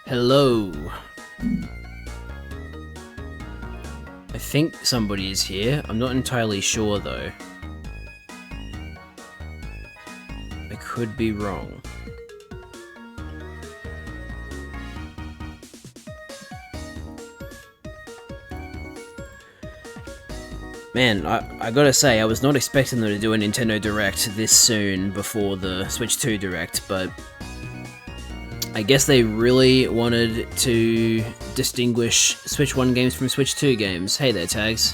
Hello. I think somebody is here. I'm not entirely sure though. I could be wrong. Man, I gotta say, I was not expecting them to do a Nintendo Direct this soon before the Switch 2 Direct, but I guess they really wanted to distinguish Switch 1 games from Switch 2 games. Hey there, Tags.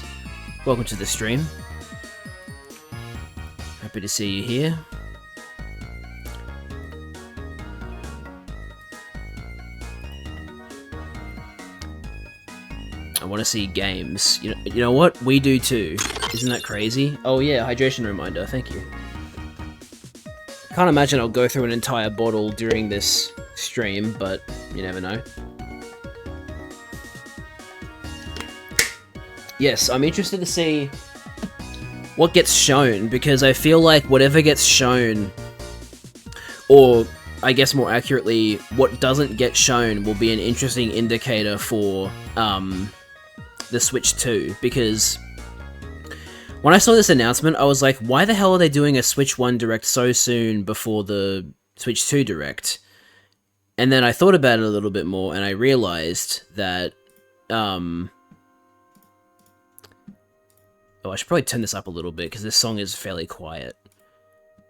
Welcome to the stream. Happy to see you here. I want to see games. You know what? We do too. Isn't that crazy? Oh yeah, hydration reminder. Thank you. Can't imagine I'll go through an entire bottle during this stream, but you never know. Yes, I'm interested to see what gets shown, because I feel like whatever gets shown, or I guess more accurately, what doesn't get shown will be an interesting indicator for the Switch 2, because when I saw this announcement, I was like, why the hell are they doing a Switch 1 Direct so soon before the Switch 2 Direct? And then I thought about it a little bit more, and I realized that, oh, I should probably turn this up a little bit, because this song is fairly quiet.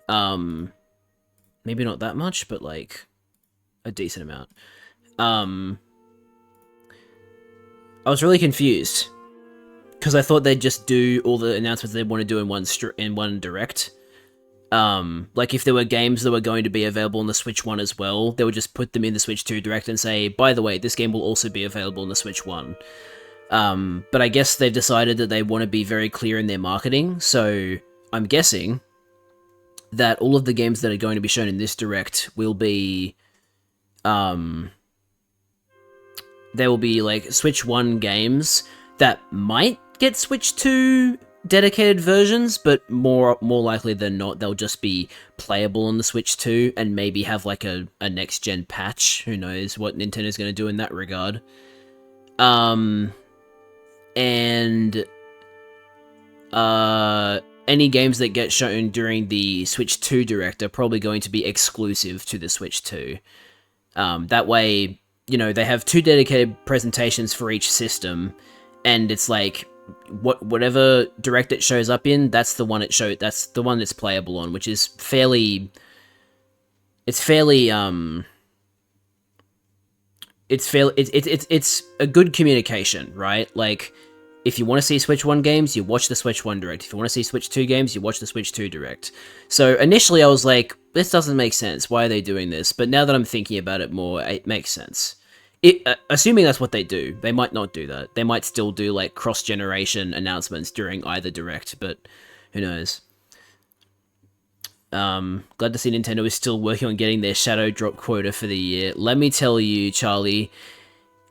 Maybe not that much, but, like, a decent amount. I was really confused, because I thought they'd just do all the announcements they want to do in one Direct. Like, if there were games that were going to be available on the Switch 1 as well, they would just put them in the Switch 2 Direct and say, by the way, this game will also be available on the Switch 1. But I guess they've decided that they want to be very clear in their marketing, so I'm guessing that all of the games that are going to be shown in this Direct will be, there will be, like, Switch 1 games that might get Switch 2 dedicated versions, but more likely than not, they'll just be playable on the Switch 2 and maybe have, like, a next-gen patch. Who knows what Nintendo's going to do in that regard. And any games that get shown during the Switch 2 Direct are probably going to be exclusive to the Switch 2. That way, you know, they have 2 dedicated presentations for each system, and it's like, whatever Direct it shows up in, that's the one that's the one that's playable on, which is fairly it's a good communication, right? Like, if you want to see Switch 1 games, you watch the Switch 1 Direct. If you want to see Switch 2 games, you watch the Switch 2 Direct. So initially I was like, this doesn't make sense. Why are they doing this? But now that I'm thinking about it more, it makes sense. Assuming that's what they do. They might not do that. They might still do, like, cross-generation announcements during either Direct, but who knows. Glad to see Nintendo is still working on getting their Shadow Drop quota for the year. Let me tell you, Charlie,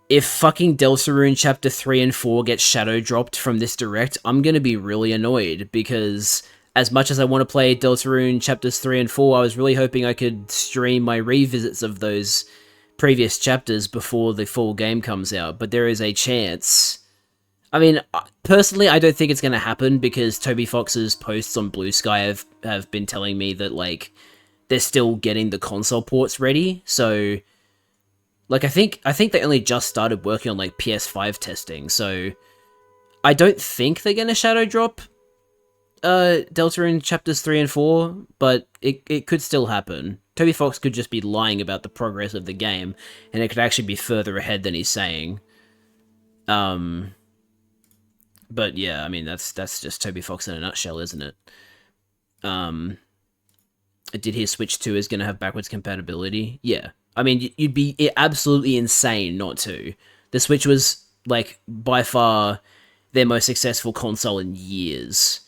if fucking Deltarune Chapter 3 and 4 gets Shadow Dropped from this Direct, I'm gonna be really annoyed, because as much as I want to play Deltarune Chapters 3 and 4, I was really hoping I could stream my revisits of those previous chapters before the full game comes out, but there is a chance. I mean, personally, I don't think it's going to happen, because Toby Fox's posts on Blue Sky have been telling me that, like, they're still getting the console ports ready, so, like, I think they only just started working on, like, PS5 testing, so I don't think they're going to shadow drop Deltarune Chapters 3 and 4, but it could still happen. Toby Fox could just be lying about the progress of the game, and it could actually be further ahead than he's saying. But yeah, I mean, that's just Toby Fox in a nutshell, isn't it? I did hear Switch 2 is going to have backwards compatibility. Yeah. I mean, you'd be absolutely insane not to. The Switch was, like, by far their most successful console in years.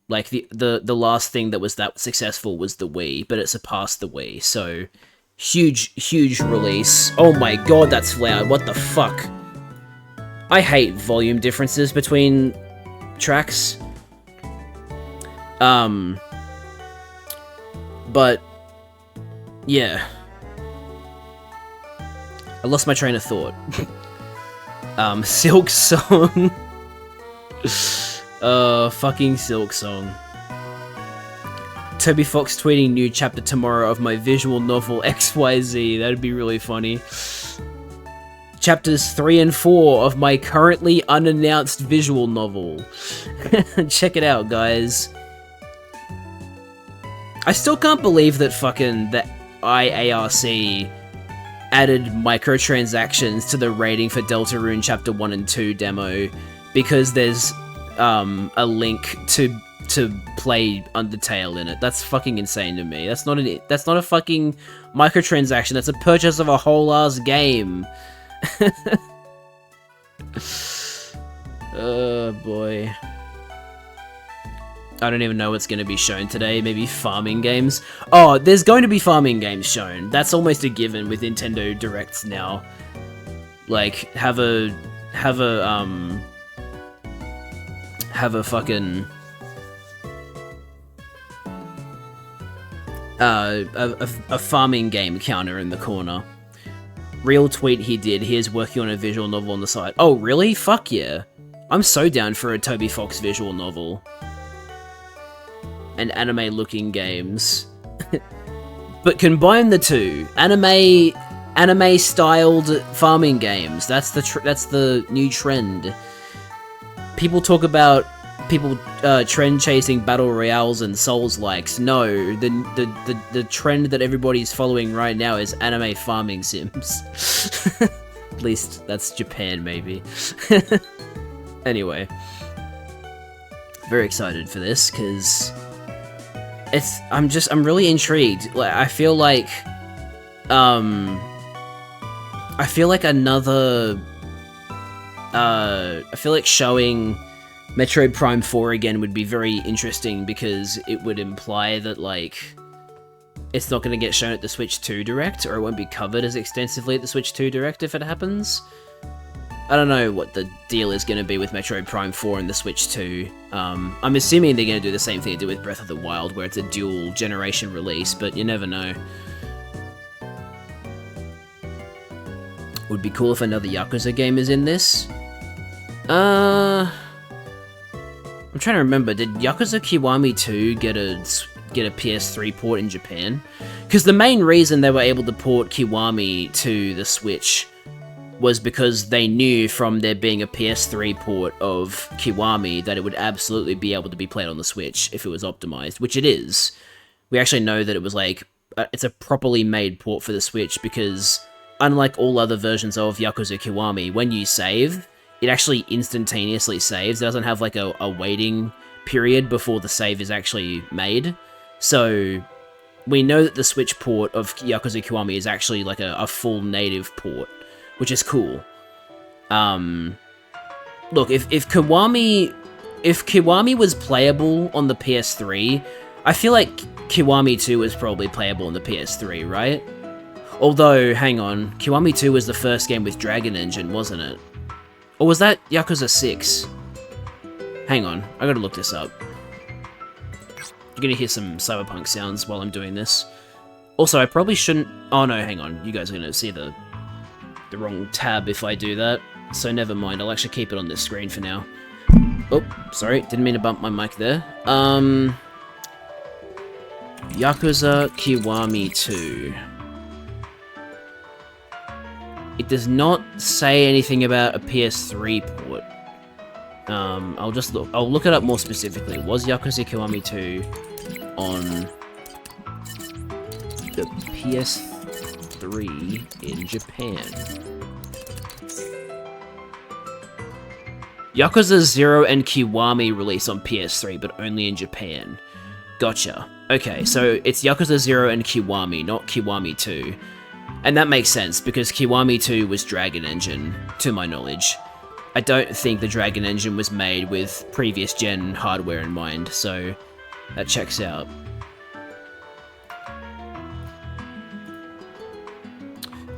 Like, the last thing that was that successful was the Wii, but it surpassed the Wii, so huge release. Oh my god, that's loud, what the fuck? I hate volume differences between tracks. But, yeah. I lost my train of thought. Silk Song. Fucking Silk Song. Toby Fox tweeting new chapter tomorrow of my visual novel XYZ. That'd be really funny. Chapters 3 and 4 of my currently unannounced visual novel. Check it out, guys. I still can't believe that fucking the IARC added microtransactions to the rating for Deltarune Chapter 1 and 2 demo because there's a link to play Undertale in it. That's fucking insane to me. That's not a fucking microtransaction. That's a purchase of a whole ass game. Oh boy. I don't even know what's going to be shown today. Maybe farming games. Oh, there's going to be farming games shown. That's almost a given with Nintendo Directs now. Like, have a fucking a farming game counter in the corner. Real tweet he did. Here's working on a visual novel on the side. Oh, really? Fuck yeah. I'm so down for a Toby Fox visual novel. And anime-looking games. But combine the two. Anime-styled farming games. That's the new trend. People talk about trend chasing battle royales and Souls likes. No, the trend that everybody's following right now is anime farming sims. At least that's Japan, maybe. Anyway, very excited for this because I'm really intrigued. Like I feel like showing Metroid Prime 4 again would be very interesting because it would imply that, like, it's not going to get shown at the Switch 2 Direct, or it won't be covered as extensively at the Switch 2 Direct if it happens. I don't know what the deal is going to be with Metroid Prime 4 and the Switch 2. I'm assuming they're going to do the same thing they did with Breath of the Wild, where it's a dual generation release, but you never know. Would be cool if another Yakuza game is in this. I'm trying to remember, did Yakuza Kiwami 2 get a PS3 port in Japan? Because the main reason they were able to port Kiwami to the Switch was because they knew from there being a PS3 port of Kiwami that it would absolutely be able to be played on the Switch if it was optimized, which it is. We actually know that it was like, it's a properly made port for the Switch because unlike all other versions of Yakuza Kiwami, when you save, it actually instantaneously saves. It doesn't have like a waiting period before the save is actually made. So we know that the Switch port of Yakuza Kiwami is actually like a full native port, which is cool. Look, if Kiwami was playable on the PS3, I feel like Kiwami 2 was probably playable on the PS3, right? Although, hang on, Kiwami 2 was the first game with Dragon Engine, wasn't it? Or was that Yakuza 6? Hang on, I gotta look this up. You're gonna hear some cyberpunk sounds while I'm doing this. Also, I probably shouldn't... Oh no, hang on, you guys are gonna see the wrong tab if I do that. So never mind, I'll actually keep it on this screen for now. Oh, sorry, didn't mean to bump my mic there. Yakuza Kiwami 2. It does not say anything about a PS3 port. I'll look it up more specifically. Was Yakuza Kiwami 2 on the PS3 in Japan? Yakuza 0 and Kiwami release on PS3, but only in Japan. Gotcha. Okay, so it's Yakuza 0 and Kiwami, not Kiwami 2. And that makes sense, because Kiwami 2 was Dragon Engine, to my knowledge. I don't think the Dragon Engine was made with previous gen hardware in mind, so that checks out.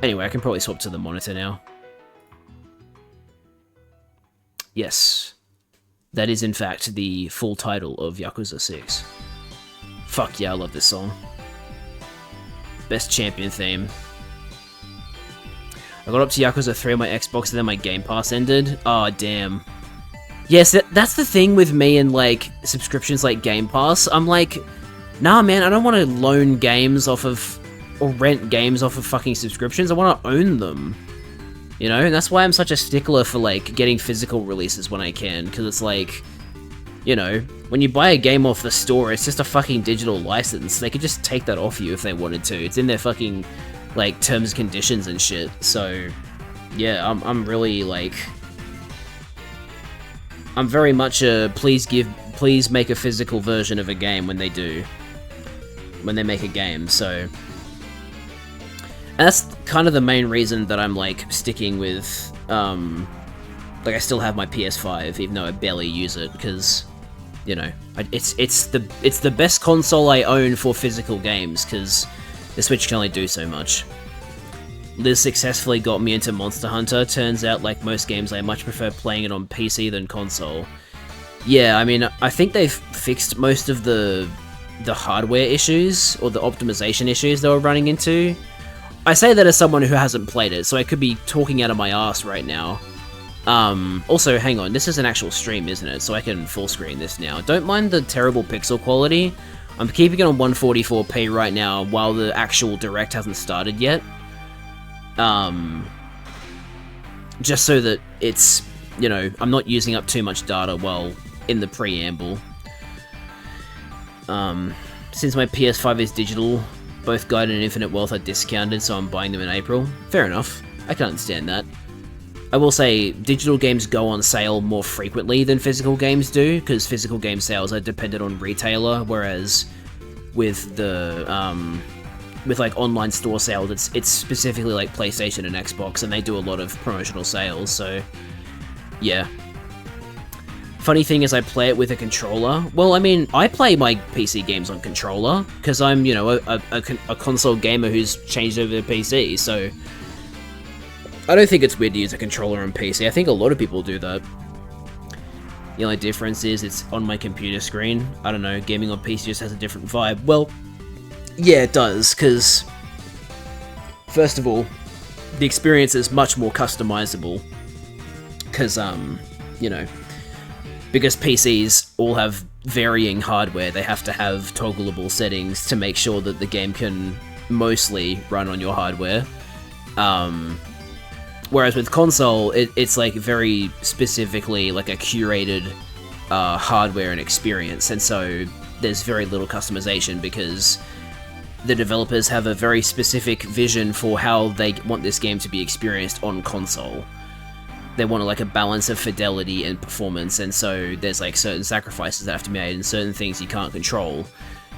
Anyway, I can probably swap to the monitor now. Yes, that is in fact the full title of Yakuza 6. Fuck yeah, I love this song. Best champion theme. I got up to Yakuza 3 on my Xbox and then my Game Pass ended. Oh, damn. Yes, that's the thing with me and, like, subscriptions like Game Pass. I'm like, nah, man, I don't want to loan games off of, or rent games off of fucking subscriptions. I want to own them. You know? And that's why I'm such a stickler for, like, getting physical releases when I can. Because it's like, you know, when you buy a game off the store, it's just a fucking digital license. They could just take that off you if they wanted to. It's in their fucking, like, terms and conditions and shit. So, yeah, I'm really, like... I'm very much a please make a physical version of a game when they do. When they make a game, so... And that's kind of the main reason that I'm, like, sticking with, like, I still have my PS5, even though I barely use it, because, you know, it's the best console I own for physical games, because the Switch can only do so much. Liz successfully got me into Monster Hunter. Turns out, like most games, I much prefer playing it on PC than console. Yeah, I mean, I think they've fixed most of the hardware issues, or the optimization issues they were running into. I say that as someone who hasn't played it, so I could be talking out of my ass right now. Also, hang on, this is an actual stream, isn't it? So I can full screen this now. Don't mind the terrible pixel quality. I'm keeping it on 144p right now while the actual direct hasn't started yet. Just so that it's, you know, I'm not using up too much data while in the preamble. Since my PS5 is digital, both Guide and Infinite Wealth are discounted, so I'm buying them in April. Fair enough. I can understand that. I will say, digital games go on sale more frequently than physical games do, because physical game sales are dependent on retailer, whereas with the, with like online store sales, it's specifically like PlayStation and Xbox, and they do a lot of promotional sales, so yeah. Funny thing is I play it with a controller. Well, I mean, I play my PC games on controller, because I'm, you know, a console gamer who's changed over to PC, so I don't think it's weird to use a controller on PC. I think a lot of people do that. The only difference is it's on my computer screen. I don't know, gaming on PC just has a different vibe. Well, yeah, it does, because, first of all, the experience is much more customizable, because, you know, because PCs all have varying hardware, they have to have toggleable settings to make sure that the game can mostly run on your hardware. Whereas with console, it's like very specifically like a curated hardware and experience, and so there's very little customization because the developers have a very specific vision for how they want this game to be experienced on console. They want like a balance of fidelity and performance, and so there's like certain sacrifices that have to be made and certain things you can't control,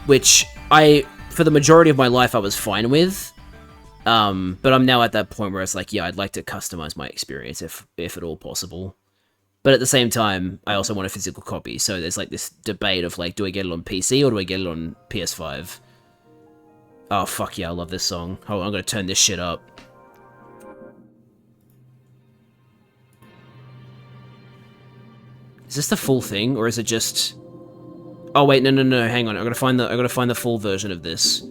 which for the majority of my life I was fine with, but I'm now at that point where it's like, yeah, I'd like to customize my experience if at all possible. But at the same time, I also want a physical copy, so there's like this debate of like, do I get it on PC or do I get it on PS5? Oh, fuck yeah, I love this song. Hold on, I'm gonna turn this shit up. Is this the full thing, or is it just... Oh wait, no, hang on, I gotta find the full version of this.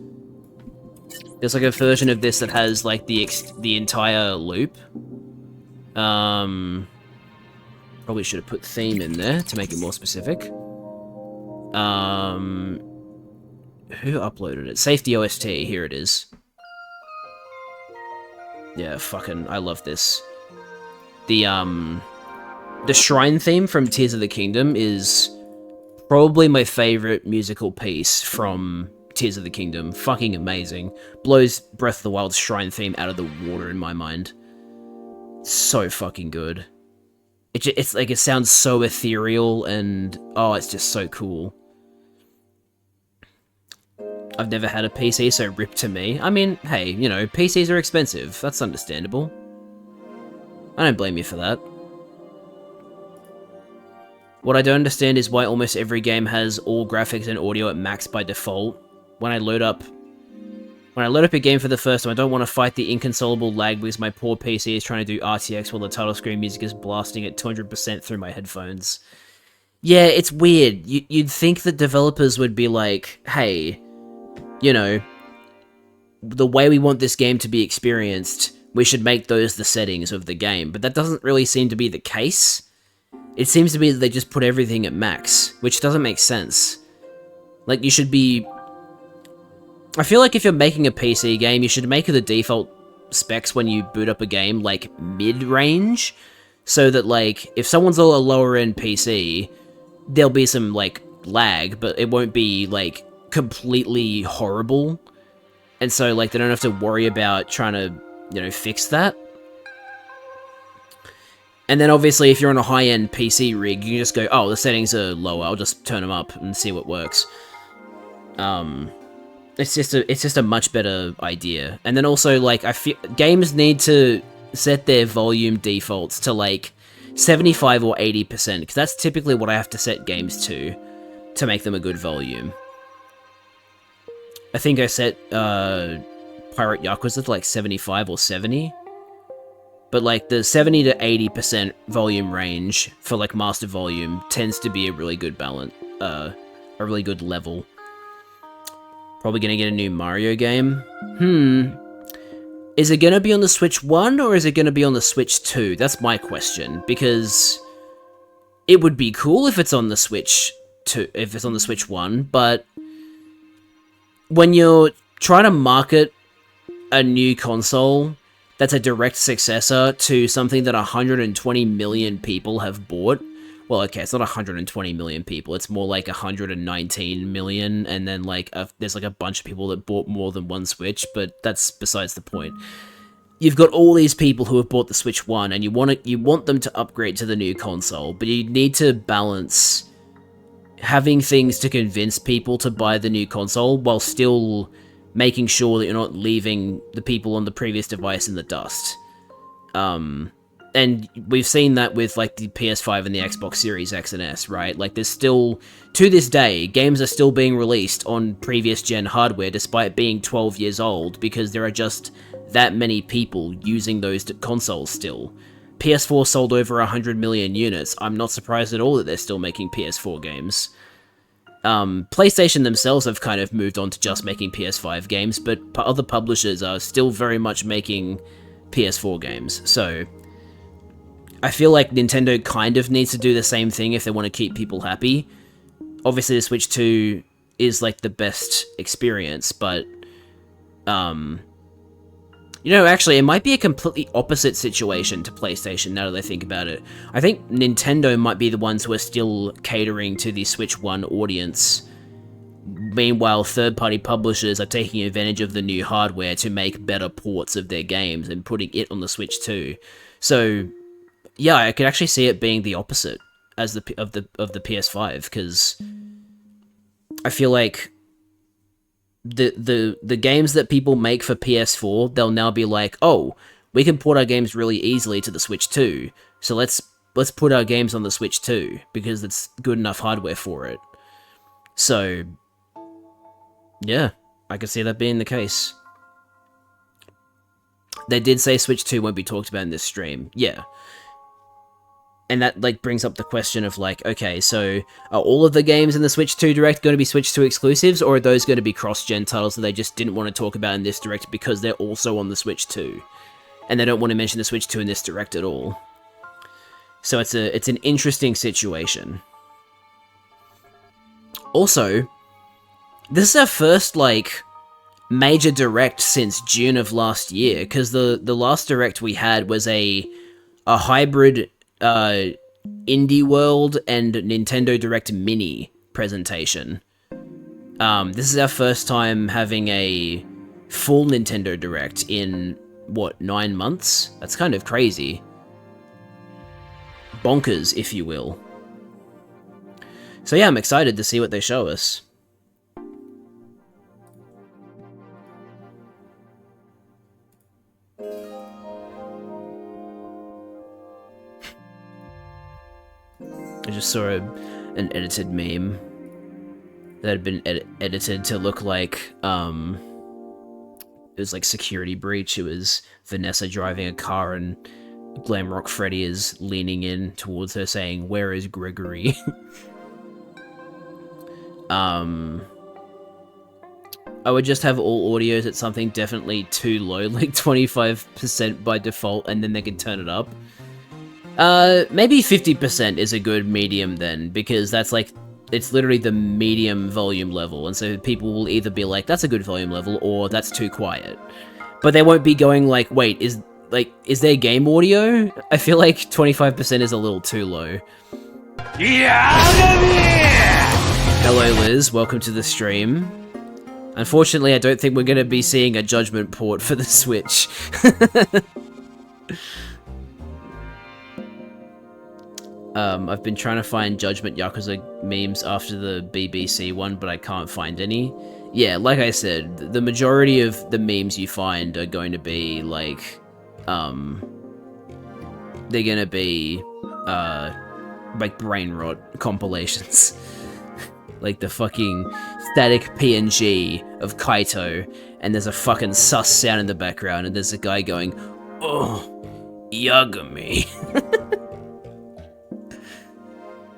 There's like a version of this that has like the entire loop. Probably should have put theme in there to make it more specific. Who uploaded it? Safety OST, here it is. Yeah, fucking, I love this. The Shrine theme from Tears of the Kingdom is probably my favorite musical piece from Tears of the Kingdom. Fucking amazing. Blows Breath of the Wild's Shrine theme out of the water in my mind. So fucking good. It's like, it sounds so ethereal and, oh, it's just so cool. I've never had a PC, so rip to me. I mean, hey, you know, PCs are expensive. That's understandable. I don't blame you for that. What I don't understand is why almost every game has all graphics and audio at max by default. When I load up a game for the first time, I don't want to fight the inconsolable lag because my poor PC is trying to do RTX while the title screen music is blasting at 200% through my headphones. Yeah, it's weird. You'd think that developers would be like, hey, you know, the way we want this game to be experienced, we should make those the settings of the game. But that doesn't really seem to be the case. It seems to be that they just put everything at max, which doesn't make sense. Like, you should be... I feel like if you're making a PC game, you should make the default specs when you boot up a game, like, mid-range, so that, like, if someone's a lower-end PC, there'll be some, like, lag, but it won't be, like, completely horrible. And so, like, they don't have to worry about trying to, you know, fix that. And then, obviously, if you're on a high-end PC rig, you can just go, oh, the settings are lower, I'll just turn them up and see what works. It's just a much better idea. And then also, like, I feel games need to set their volume defaults to, like, 75 or 80%, because that's typically what I have to set games to make them a good volume. I think I set Pirate Yakuza to, like, 75 or 70. But, like, the 70 to 80% volume range for, like, master volume tends to be a really good balance, a really good level. Probably gonna get a new Mario game. Is it gonna be on the Switch 1, or is it gonna be on the Switch 2? That's my question, because it would be cool if it's on the Switch 2, if it's on the Switch 1, but when you're trying to market a new console that's a direct successor to something that 120 million people have bought, well, okay, it's not 120 million people, it's more like 119 million, and then, like, there's, like, a bunch of people that bought more than one Switch, but that's besides the point. You've got all these people who have bought the Switch 1, and you want them to upgrade to the new console, but you need to balance having things to convince people to buy the new console, while still making sure that you're not leaving the people on the previous device in the dust. And we've seen that with, like, the PS5 and the Xbox Series X and S, right? Like, there's still, to this day, games are still being released on previous gen hardware despite being 12 years old, because there are just that many people using those consoles still. PS4 sold over 100 million units. I'm not surprised at all that they're still making PS4 games. PlayStation themselves have kind of moved on to just making PS5 games, but other publishers are still very much making PS4 games, so I feel like Nintendo kind of needs to do the same thing if they want to keep people happy. Obviously, the Switch 2 is, like, the best experience, but, you know, actually, it might be a completely opposite situation to PlayStation, now that I think about it. I think Nintendo might be the ones who are still catering to the Switch 1 audience. Meanwhile, third-party publishers are taking advantage of the new hardware to make better ports of their games and putting it on the Switch 2. So, yeah, I could actually see it being the opposite as of the PS5, because I feel like the games that people make for PS4, they'll now be like, oh, we can port our games really easily to the Switch 2, so let's put our games on the Switch 2, because it's good enough hardware for it. So, yeah, I could see that being the case. They did say Switch 2 won't be talked about in this stream. Yeah. And that, like, brings up the question of, like, okay, so are all of the games in the Switch 2 Direct going to be Switch 2 exclusives, or are those going to be cross-gen titles that they just didn't want to talk about in this Direct because they're also on the Switch 2? And they don't want to mention the Switch 2 in this Direct at all. So it's an interesting situation. Also, this is our first, like, major Direct since June of last year, because the last Direct we had was a hybrid Indie World and Nintendo Direct Mini presentation. This is our first time having a full Nintendo Direct in, what, 9 months? That's kind of crazy. Bonkers, if you will. So yeah, I'm excited to see what they show us. I just saw an edited meme that had been edited to look like, it was like Security Breach. It was Vanessa driving a car and Glamrock Freddy is leaning in towards her saying, "Where is Gregory?" I would just have all audios at something definitely too low, like 25% by default, and then they can turn it up. Maybe 50% is a good medium then, because that's like, it's literally the medium volume level, and so people will either be like, that's a good volume level, or that's too quiet. But they won't be going like, wait, is there game audio? I feel like 25% is a little too low. Hello Liz, welcome to the stream. Unfortunately, I don't think we're going to be seeing a Judgment port for the Switch. I've been trying to find Judgment Yakuza memes after the BBC one, but I can't find any. Yeah, like I said, the majority of the memes you find are going to be, like, they're gonna be, like, brain rot compilations. Like the fucking static PNG of Kaito, and there's a fucking sus sound in the background, and there's a guy going, "Oh, Yagami."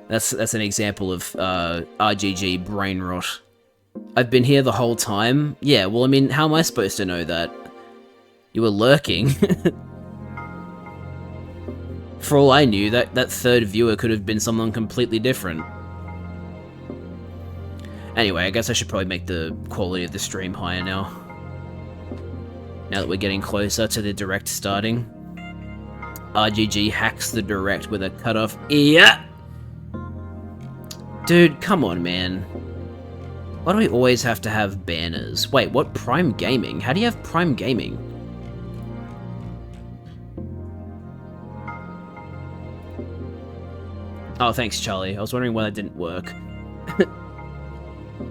That's an example of RGG brain rot. I've been here the whole time. Yeah, well, I mean, how am I supposed to know that? You were lurking. For all I knew, that third viewer could have been someone completely different. Anyway, I guess I should probably make the quality of the stream higher now. Now that we're getting closer to the direct starting. RGG hacks the direct with a cutoff. Yeah! Dude, come on, man. Why do we always have to have banners? Wait, what? Prime Gaming? How do you have Prime Gaming? Oh, thanks, Charlie. I was wondering why that didn't work.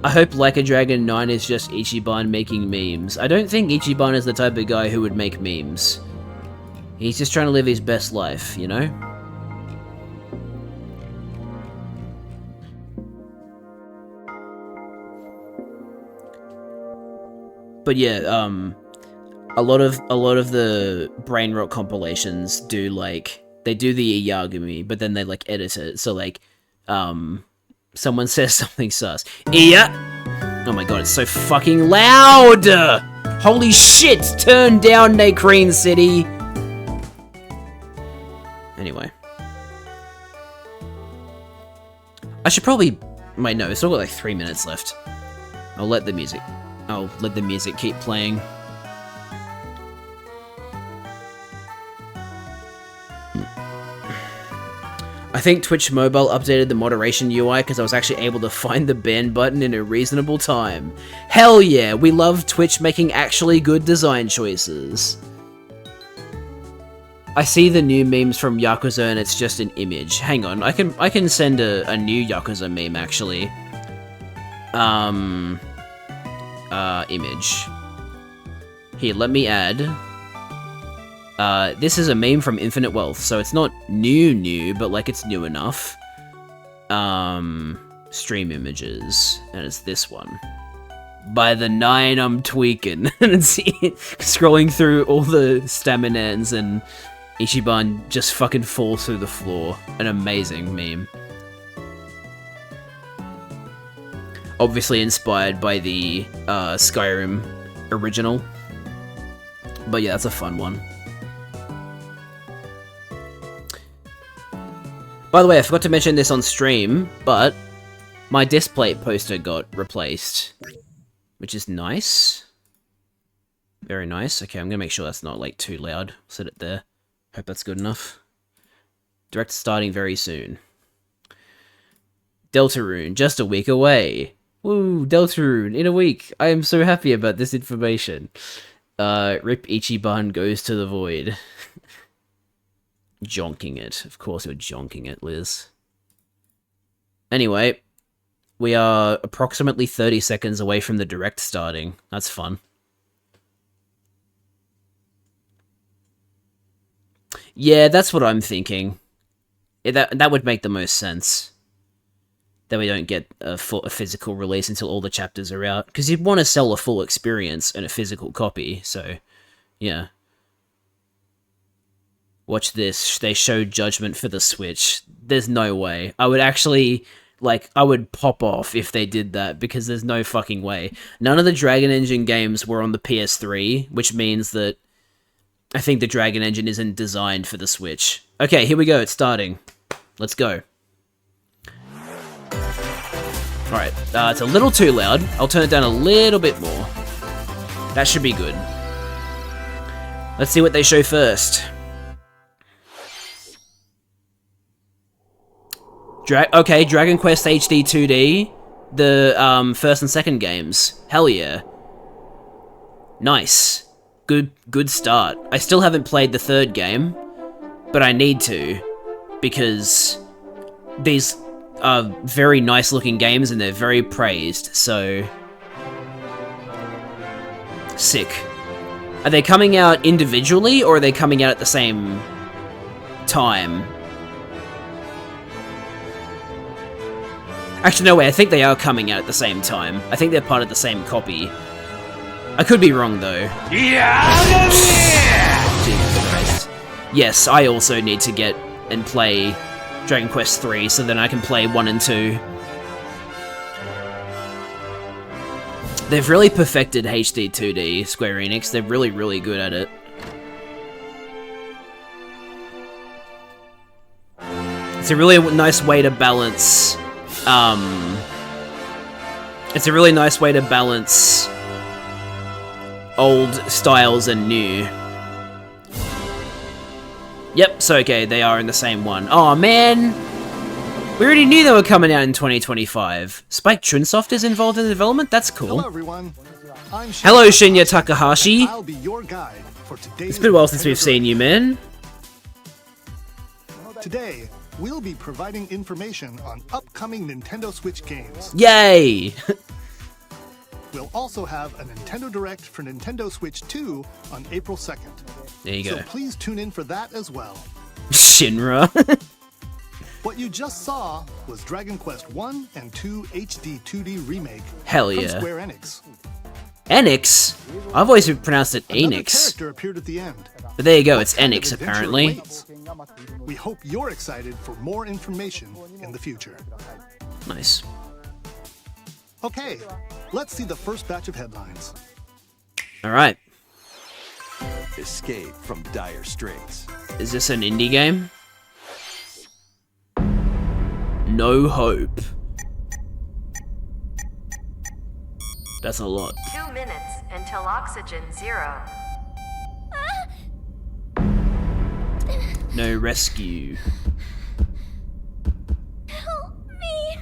I hope Like a Dragon 9 is just Ichiban making memes. I don't think Ichiban is the type of guy who would make memes. He's just trying to live his best life, you know? But yeah, a lot of the brain rot compilations do, like, they do the Iyagami, but then they, like, edit it. So, like, someone says something sus. Yeah! Oh my god, it's so fucking loud! Holy shit! Turn down, Nakreen City! Anyway. I should probably... Wait, no, it's still got like 3 minutes left. I'll let the music keep playing. I think Twitch Mobile updated the moderation UI because I was actually able to find the ban button in a reasonable time. Hell yeah, we love Twitch making actually good design choices. I see the new memes from Yakuza and it's just an image. Hang on, I can send a new Yakuza meme actually. Image. Here, let me add. This is a meme from Infinite Wealth, so it's not new, but like it's new enough. Stream images, and it's this one. By the 9, I'm tweaking. And see, scrolling through all the staminans, and Ichiban just fucking falls through the floor. An amazing meme. Obviously inspired by the Skyrim original. But yeah, that's a fun one. By the way, I forgot to mention this on stream, but my display poster got replaced, which is nice. Very nice. Okay, I'm gonna make sure that's not like too loud. Set it there. Hope that's good enough. Direct starting very soon. Deltarune, just a week away. Woo, Deltarune, in a week. I am so happy about this information. Rip Ichiban goes to the void. Jonking it. Of course you're jonking it, Liz. Anyway, we are approximately 30 seconds away from the direct starting. That's fun. Yeah, that's what I'm thinking. That would make the most sense. That we don't get a physical release until all the chapters are out. Because you'd want to sell a full experience and a physical copy, so... yeah. Watch this. They showed Judgment for the Switch. There's no way. I would actually Like, I would pop off if they did that, because there's no fucking way. None of the Dragon Engine games were on the PS3, which means that I think the Dragon Engine isn't designed for the Switch. Okay, here we go, it's starting. Let's go. Alright, it's a little too loud. I'll turn it down a little bit more. That should be good. Let's see what they show first. Okay, Dragon Quest HD 2D, the first and second games. Hell yeah. Nice. Good start. I still haven't played the third game, but I need to, because these are very nice looking games and they're very praised, so... Sick. Are they coming out individually, or are they coming out at the same time? Actually, no way, I think they are coming out at the same time. I think they're part of the same copy. I could be wrong, though. Yeah! Jesus Christ. Yes, I also need to get and play Dragon Quest 3, so then I can play 1 and 2. They've really perfected HD 2D, Square Enix. They're really, really good at it. It's a really nice way to balance... It's a really nice way to balance old styles and new. Yep, so okay, they are in the same one. Oh man! We already knew they were coming out in 2025. Spike Chunsoft is involved in the development? That's cool. Hello everyone. Hello Shinya Takahashi. I'll be your guide for today's It's been a while since we've seen you, man. Today, we'll be providing information on upcoming Nintendo Switch games. Yay! We'll also have a Nintendo Direct for Nintendo Switch 2 on April 2nd. There you go. So please tune in for that as well. Shinra. What you just saw was Dragon Quest 1 and 2 HD 2D remake Hell from yeah. Square Enix. Enix? I've always pronounced it Another Enix. character appeared at the end. But there you go, it's What kind of Enix adventure apparently. awaits? We hope you're excited for more information in the future. Nice. Okay, let's see the first batch of headlines. Alright. Escape from dire straits. Is this an indie game? No hope. That's a lot. 2 minutes until oxygen 0. No rescue. Help me!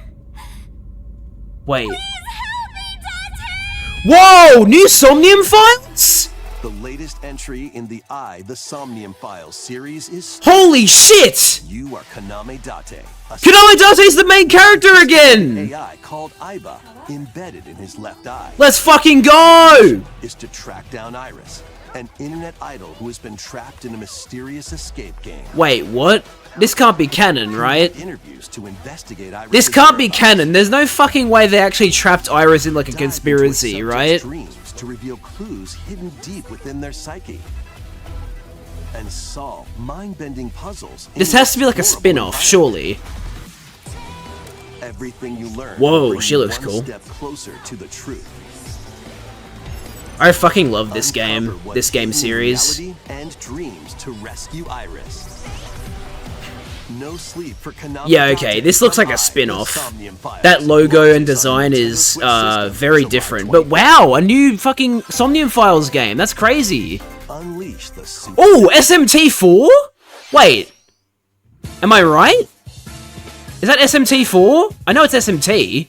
Wait. Please help me, Dante! Whoa! New Somnium Files? The latest entry in the the Somnium Files series is Holy shit! You are Kaname Date, a Kaname Date's the main character again! AI called Aiba, embedded in his left eye, Let's fucking go! is to track down Iris, an internet idol who has been trapped in a mysterious escape game. Wait, what? This can't be canon, right? Interviews to investigate Iris. This can't be canon. There's no fucking way they actually trapped Iris in like a conspiracy, right? Dreams to reveal clues hidden deep within their psyche and solve mind-bending puzzles. This has to be like a spin-off, surely. Everything you learn. Whoa, will bring she you looks one cool. Step closer to the truth. I fucking love this Uncover game, what this game hidden series. reality and dreams to rescue Iris. No sleep for Konami. Yeah, okay, this looks like a spin-off. That logo and design is very different. But wow, a new fucking Somnium Files game. That's crazy. Unleash the super. Oh, SMT4? Wait. Am I right? Is that SMT4? I know it's SMT.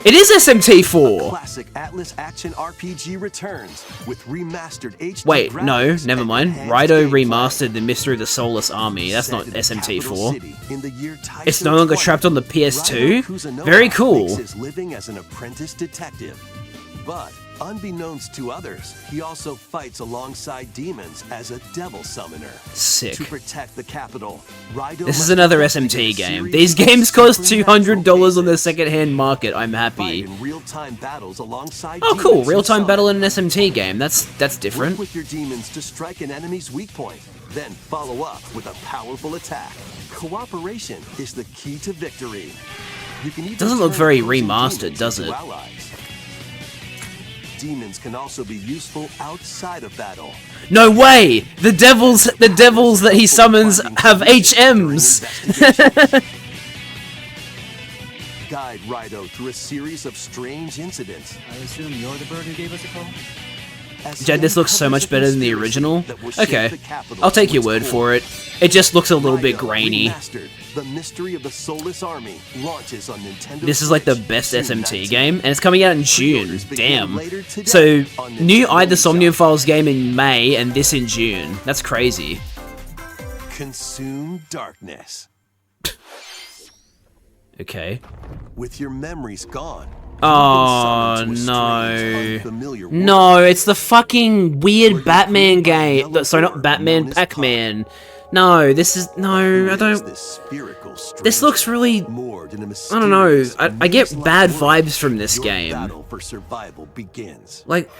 It is SMT4! Classic Atlas action RPG returns with remastered HD Wait, no, graphics never and mind. enhanced Raito gameplay. remastered the Mystery of the Soulless Army. That's not Set in the capital SMT4. city in the year It's no longer trapped on the PS2? Raito Kusanova Very cool. makes his living as an apprentice detective, but Unbeknownst to others, he also fights alongside demons as a devil summoner. Sick. To protect the capital, Raido This is must another investigate SMT a game. series These of games cost supernatural $200 on the cases. secondhand market. I'm Fight happy. in real-time battles alongside Oh, demons cool. who Real-time summon. battle in an SMT game. That's Work different. with your demons to strike an enemy's weak point, then follow up with a powerful attack. Cooperation is the key to victory. You can even Doesn't look turn very opposing remastered, demons does into it? allies. Demons can also be useful outside of battle. No way! The devils that he summons have HMs! Guide Raido through a series of strange incidents. I assume you're the bird who gave us a call? Jed, this looks so much better than the original. Okay, I'll take your word for it. It just looks a little bit grainy. The Mystery of the Soulless Army launches on Nintendo This is like the Switch best June SMT 19th. game, and it's coming out in June. Pre-orders begin Damn. later today So, on new Nintendo The Somnium Shop. Files game in May, and this in June. That's crazy. Consume darkness. Okay. With your memories gone. Oh, you've been summoned to a strange, unfamiliar world. No, it's the fucking weird Batman game. Sorry, not Batman, Pac-Man. No, this is... No, I don't... This looks really... I don't know. I get bad vibes from this game. Battle for survival begins. Like...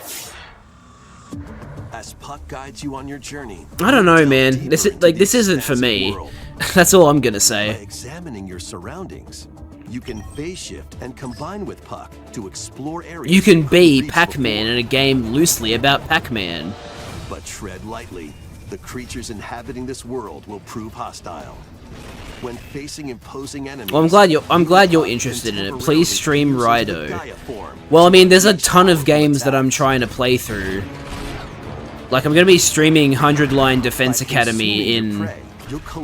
As Puck guides you on your journey. I don't know, delve man. deeper This into the this isn't for expansive me. world. That's all I'm gonna By say. examining your surroundings, you can phase shift and combine with Puck to explore areas You can couldn't be reach Pac-Man in a game loosely about Pac-Man. before. But tread lightly. The creatures inhabiting this world will prove hostile. When facing imposing enemies, Well, I'm glad you're interested in it. Please stream Raido. Well, I mean, there's a ton of games that I'm trying to play through. Like, I'm gonna be streaming 100 Line Defense Academy in...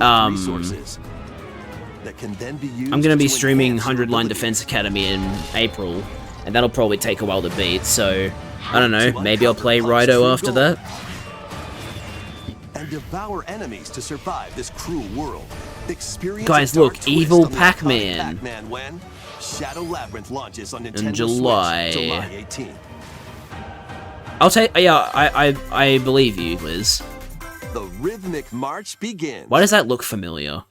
I'm gonna be streaming 100 Line Defense Academy in April, and that'll probably take a while to beat, so... I don't know, maybe I'll play Raido after that? And devour enemies to survive this cruel world. Experience Guys, a dark look, twist evil on the iconic Pac-Man. Pac-Man when Shadow Labyrinth launches on Nintendo In July. Switch, July 18th. I'll take... Yeah, I believe you, Liz. The rhythmic march begins. Why does that look familiar?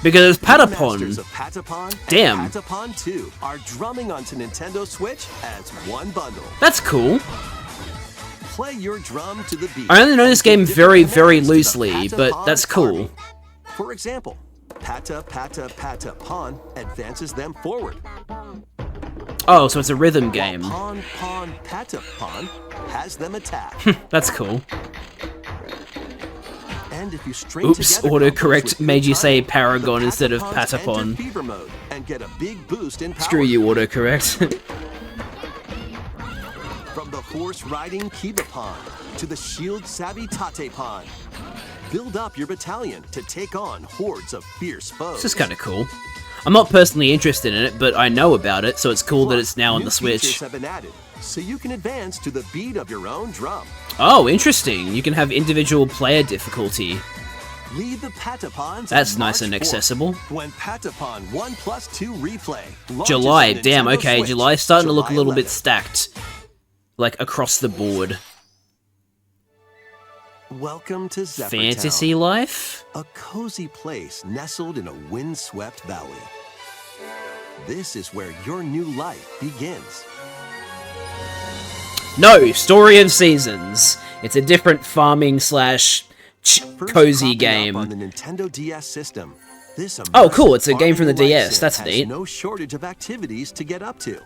Because it's Masters Patapon. of Patapon Damn. and Patapon 2 are drumming onto Nintendo Switch as one bundle. That's cool. Play your drum to the beat. I only know this and give game different very, very commands to the loosely, but Patapon that's cool. army. For example, Patapon advances them forward. Oh, so it's a rhythm game. While Patapon has them attack. That's cool. And if you string Oops, together autocorrect combos with made good you say timing, Paragon the instead of Patapons enter Patapon. fever mode and get a big boost in power. Screw you, autocorrect. From the horse-riding Kibapon to the shield-savvy Tatepon, build up your battalion to take on hordes of fierce foes. This is kind of cool. I'm not personally interested in it, but I know about it, so it's cool that Plus, it's now on new the features Switch. have been added, so you can advance to the beat of your own drum. Oh, interesting. You can have individual player difficulty. Lead the Patapons. That's nice and accessible. When Patapon 1+2 replay launches July, on damn, Nintendo okay, Switch, July's starting to look a July little bit 11th. stacked. Like, across the board. Welcome to Zephyr Fantasy Town, life? a cozy place nestled in a windswept valley. This is where your new life begins. No, Story of Seasons. It's a different farming slash First cozy popping up on game. the Nintendo DS system. This Oh, cool, it's a immersive game from the farming DS, life that's has neat. no shortage of activities to get up to.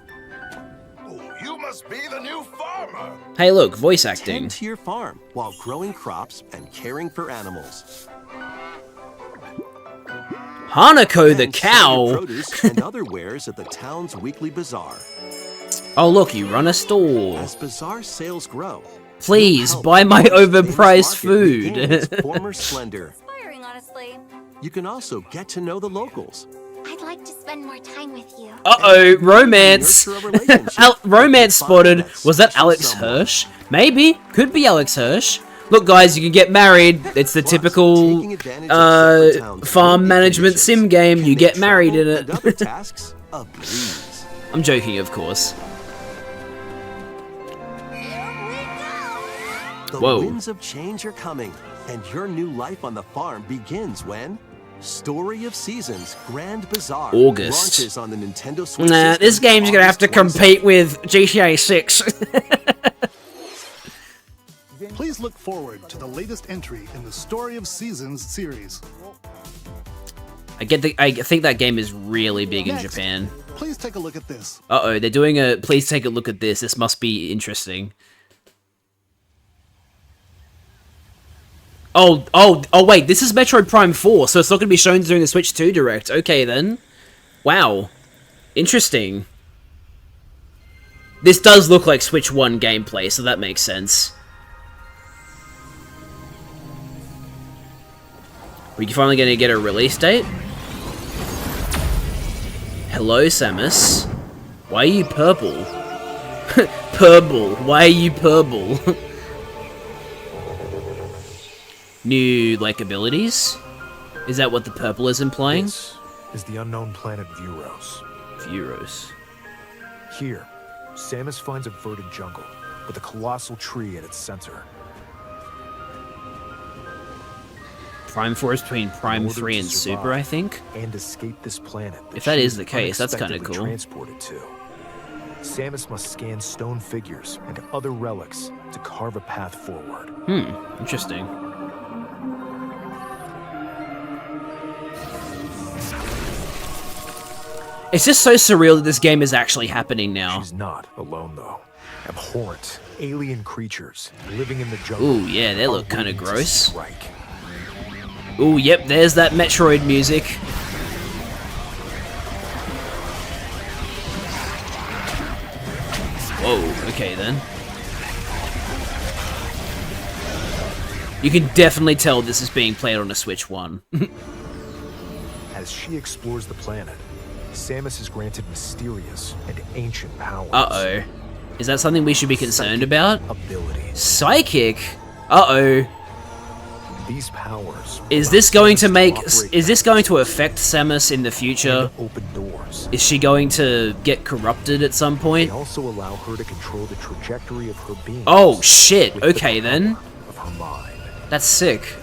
You must be the new farmer. Hey look, voice acting. Tend to your farm while growing crops and caring for animals. Hanako the And sell your cow! produce and other wares at the town's weekly bazaar. Oh look, you run a store. As bazaar sales grow, Please, help buy my this famous overpriced market regain its food. former splendor. Inspiring, honestly. You can also get to know the locals. I'd like to spend more time with you. Uh-oh, romance! Nurture a relationship Romance with the spotted. that Was that special Alex someone. Hirsch? Maybe. Could be Alex Hirsch. Look guys, you can get married. It's the Plus, typical taking advantage of Zephyr Town's farm friendly management conditions sim game. can You make get married in travel and other it. tasks a breeze. I'm joking, of course. The Whoa. winds of change are coming, and your new life on the farm begins when Story of Seasons Grand Bazaar August. launches on the Nintendo Switch Nah, system this game's gonna have to August 27th. compete with GTA 6. Please look forward to the latest entry in the Story of Seasons series. I think that game is really big in Next, Japan. Please take a look at this. Uh-oh, they're doing a please take a look at this. This must be interesting. Oh wait, this is Metroid Prime 4, so it's not going to be shown during the Switch 2 Direct. Okay then. Wow. Interesting. This does look like Switch 1 gameplay, so that makes sense. Are you finally going to get a release date? Hello, Samus. Why are you purple? Purple. Why are you purple? New, like, abilities? Is that what the purple is implying? This is the unknown planet Vuros. Vuros. Here, Samus finds a verdant jungle with a colossal tree at its center. Prime 4 is between Prime In order 3 to and survive Super, I think. And escape this planet. If that she is the case, that's kinda unexpectedly cool. Transported to. Samus must scan stone figures and other relics to carve a path forward. Interesting. It's just so surreal that this game is actually happening now. She's not alone though. Abhorrent alien creatures living in the jungle. Ooh, yeah, they are look kinda waiting to gross. strike. Ooh, yep, there's that Metroid music. Whoa, okay then. You can definitely tell this is being played on a Switch 1. As she explores the planet, Samus is granted mysterious and ancient powers. Uh-oh. Is that something we should be concerned Psychic about? Abilities. Psychic? Uh-oh. These powers. Is allow this going Samus to make... operate Is this going to affect Samus in the future? and open doors. Is she going to get corrupted at some They point? also allow her to control the trajectory of her being. Oh, shit. with the Okay, then. power Of her mind. That's sick.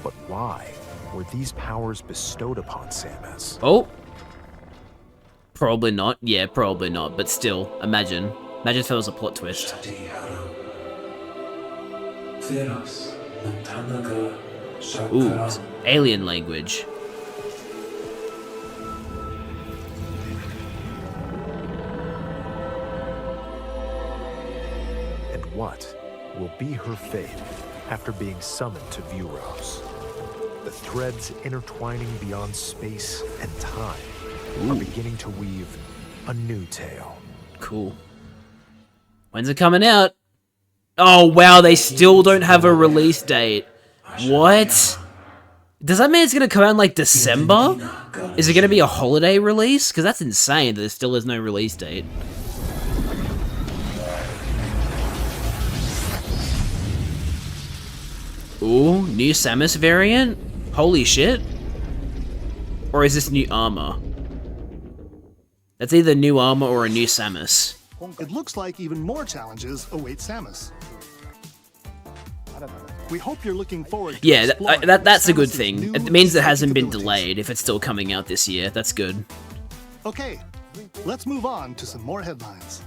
But why were these powers bestowed upon Samus? Oh. Probably not. Yeah, probably not. But still, imagine. Imagine if there was a plot twist. Ooh, it's alien language. And what will be her fate after being summoned to Vuros? The threads intertwining beyond space and time are beginning to weave a new tale. Cool. When's it coming out? Oh, wow, they still don't have a release date. What? Does that mean it's gonna come out in, like, December? Is it gonna be a holiday release? Because that's insane that there still is no release date. Ooh, new Samus variant? Holy shit. Or is this new armor? That's either new armor or a new Samus. It looks like even more challenges await Samus. We hope you're looking forward to Yeah, exploring that's a good Samus's thing. new It means it psychic hasn't been abilities. delayed if it's still coming out this year. That's good. Okay, let's move on to some more headlines.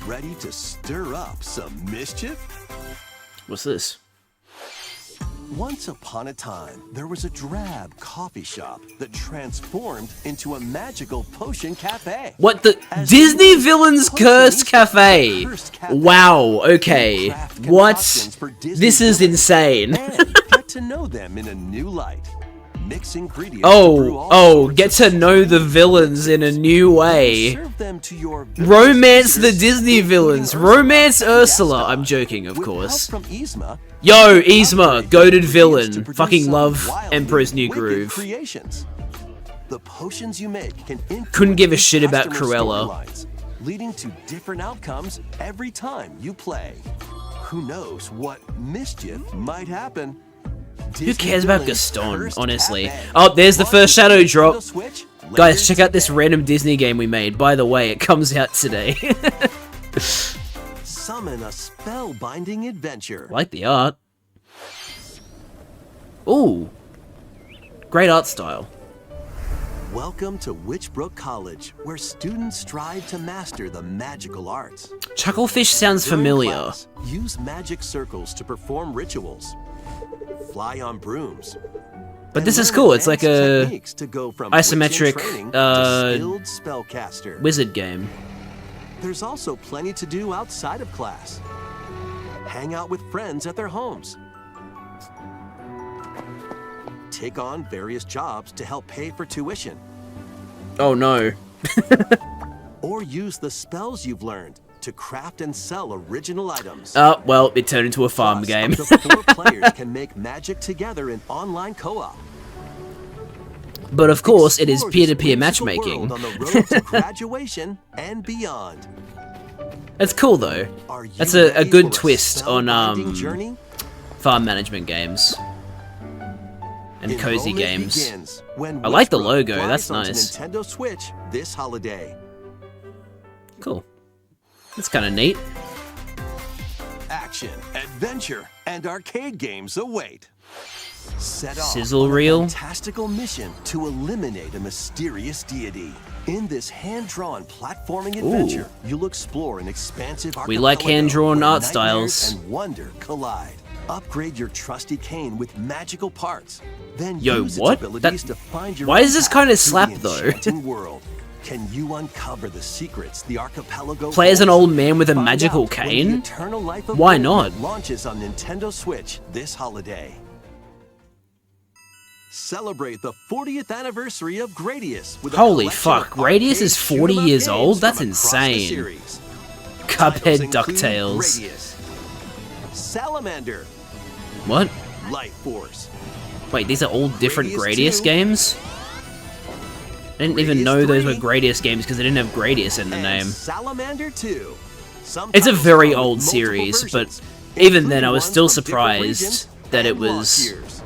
Ready to stir up some mischief? What's this? Once upon a time, there was a drab coffee shop that transformed into a magical potion cafe. What the As Disney you Villains potion Cursed each Cafe? cursed cafe, Wow, okay. you craft What? concoctions for Disney This is villains insane. and get to know them in a new light. Mix ingredients to brew all Oh, sorts get of to know the strange villains in a new way. Serve them to your Romance the visitors, Disney including villains. Ursula Romance and Ursula. Gaston. I'm joking, of With course. help from Yzma, Yo, Yzma, upgrade goated your villain. ingredients to produce Fucking some love wildly Emperor's New wicked Groove. Creations. The potions you make can Couldn't give a influence shit about customer Cruella. storylines, leading to different outcomes every time you play. Who knows what mischief might happen? Who cares about Villains Gaston, Cursed honestly? Cafe. Oh, there's the first Launches shadow Nintendo drop. Switch Guys, later check out this today. random Disney game we made. By the way, it comes out today. Summon a spellbinding adventure. I like the art. Ooh. Great art style. Welcome to Witchbrook College, where students strive to master the magical arts. Chucklefish sounds During familiar. class, use magic circles to perform rituals. Fly on brooms. But this and is learn cool. It's like advanced a techniques to go from isometric, witch in training to skilled spellcaster. wizard game. There's also plenty to do outside of class. Hang out with friends at their homes. Take on various jobs to help pay for tuition. Oh no. Or use the spells you've learned to craft and sell original items. Oh, well, it turned into a farm Plus, game. up to 4 players can make magic together in online co-op. But of course, it is Explore this peer-to-peer whimsical matchmaking. world on the road to graduation and beyond. That's cool though. Are you That's a ready good for twist on spellbinding journey? farm management games. And cozy Enrollment games. begins when I like the Witchbrook logo, flies that's onto nice. Nintendo Switch this holiday. Cool. That's kind of neat. Action, adventure, and arcade games await. Set off Sizzle on a reel. fantastical mission to eliminate a mysterious deity. In this hand-drawn platforming adventure, you'll explore an expansive We like archipelago hand-drawn where art nightmares styles. and wonder collide. Upgrade your trusty cane with magical parts. Then Yo, use what? its abilities to find your Why own does this path kinda through slap, the though? enchanting world. Can you uncover the secrets the archipelago Play as an holds? old man with a Find magical out when the cane? Eternal Life of Why Gold not? launches on Nintendo Switch this holiday. Celebrate the 40th anniversary of Gradius with a Holy collection of fuck, Gradius is arcade 40 shoot 'em up years games old? That's from across the insane. series. Cuphead Titles include DuckTales. Gradius, Salamander, What? Light Force, Wait, these are all different Gradius Gradius 2. games? I didn't even Gradius know those were 3. Gradius games because they didn't have Gradius in the and name. Salamander 2. Some It's a titles very come with old multiple series, but versions, even then including I was ones still from different regions surprised that it and launch was years.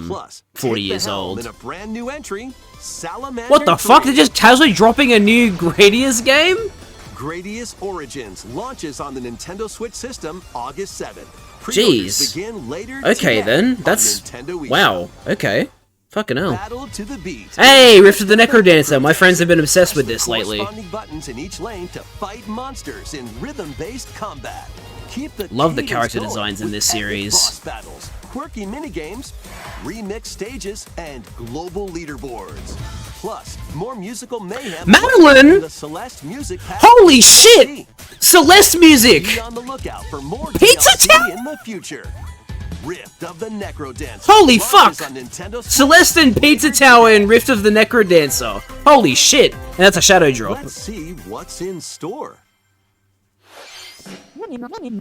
Plus, 40 take the years helm old. in a brand new entry, Salamander What the fuck? 3. They're just casually dropping a new Gradius game? Gradius Origins launches on the Nintendo Switch system August 7th. Pre-orders Jeez. begin later Okay today then, on that's... Nintendo eShop. Wow, okay. Fucking hell. Battle to the beat. Hey, Rift of the Necrodancer, my friends have been obsessed with this lately. Corresponding buttons in each lane to fight monsters in rhythm-based combat. Keep the Love the cadence character going designs in with this epic series. Boss battles, quirky minigames, remixed stages, and global leaderboards. Plus, more musical mayhem. Madeline? in the Celeste music pack. Holy shit! Celeste music! Be on the lookout for more Pizza DLC Town? in the future. Rift of the Necrodancer. Holy launches fuck! on Nintendo Switch Celeste and Pizza Tower and Rift of the Necrodancer. Holy shit! And that's a shadow drop. Let's see what's in store.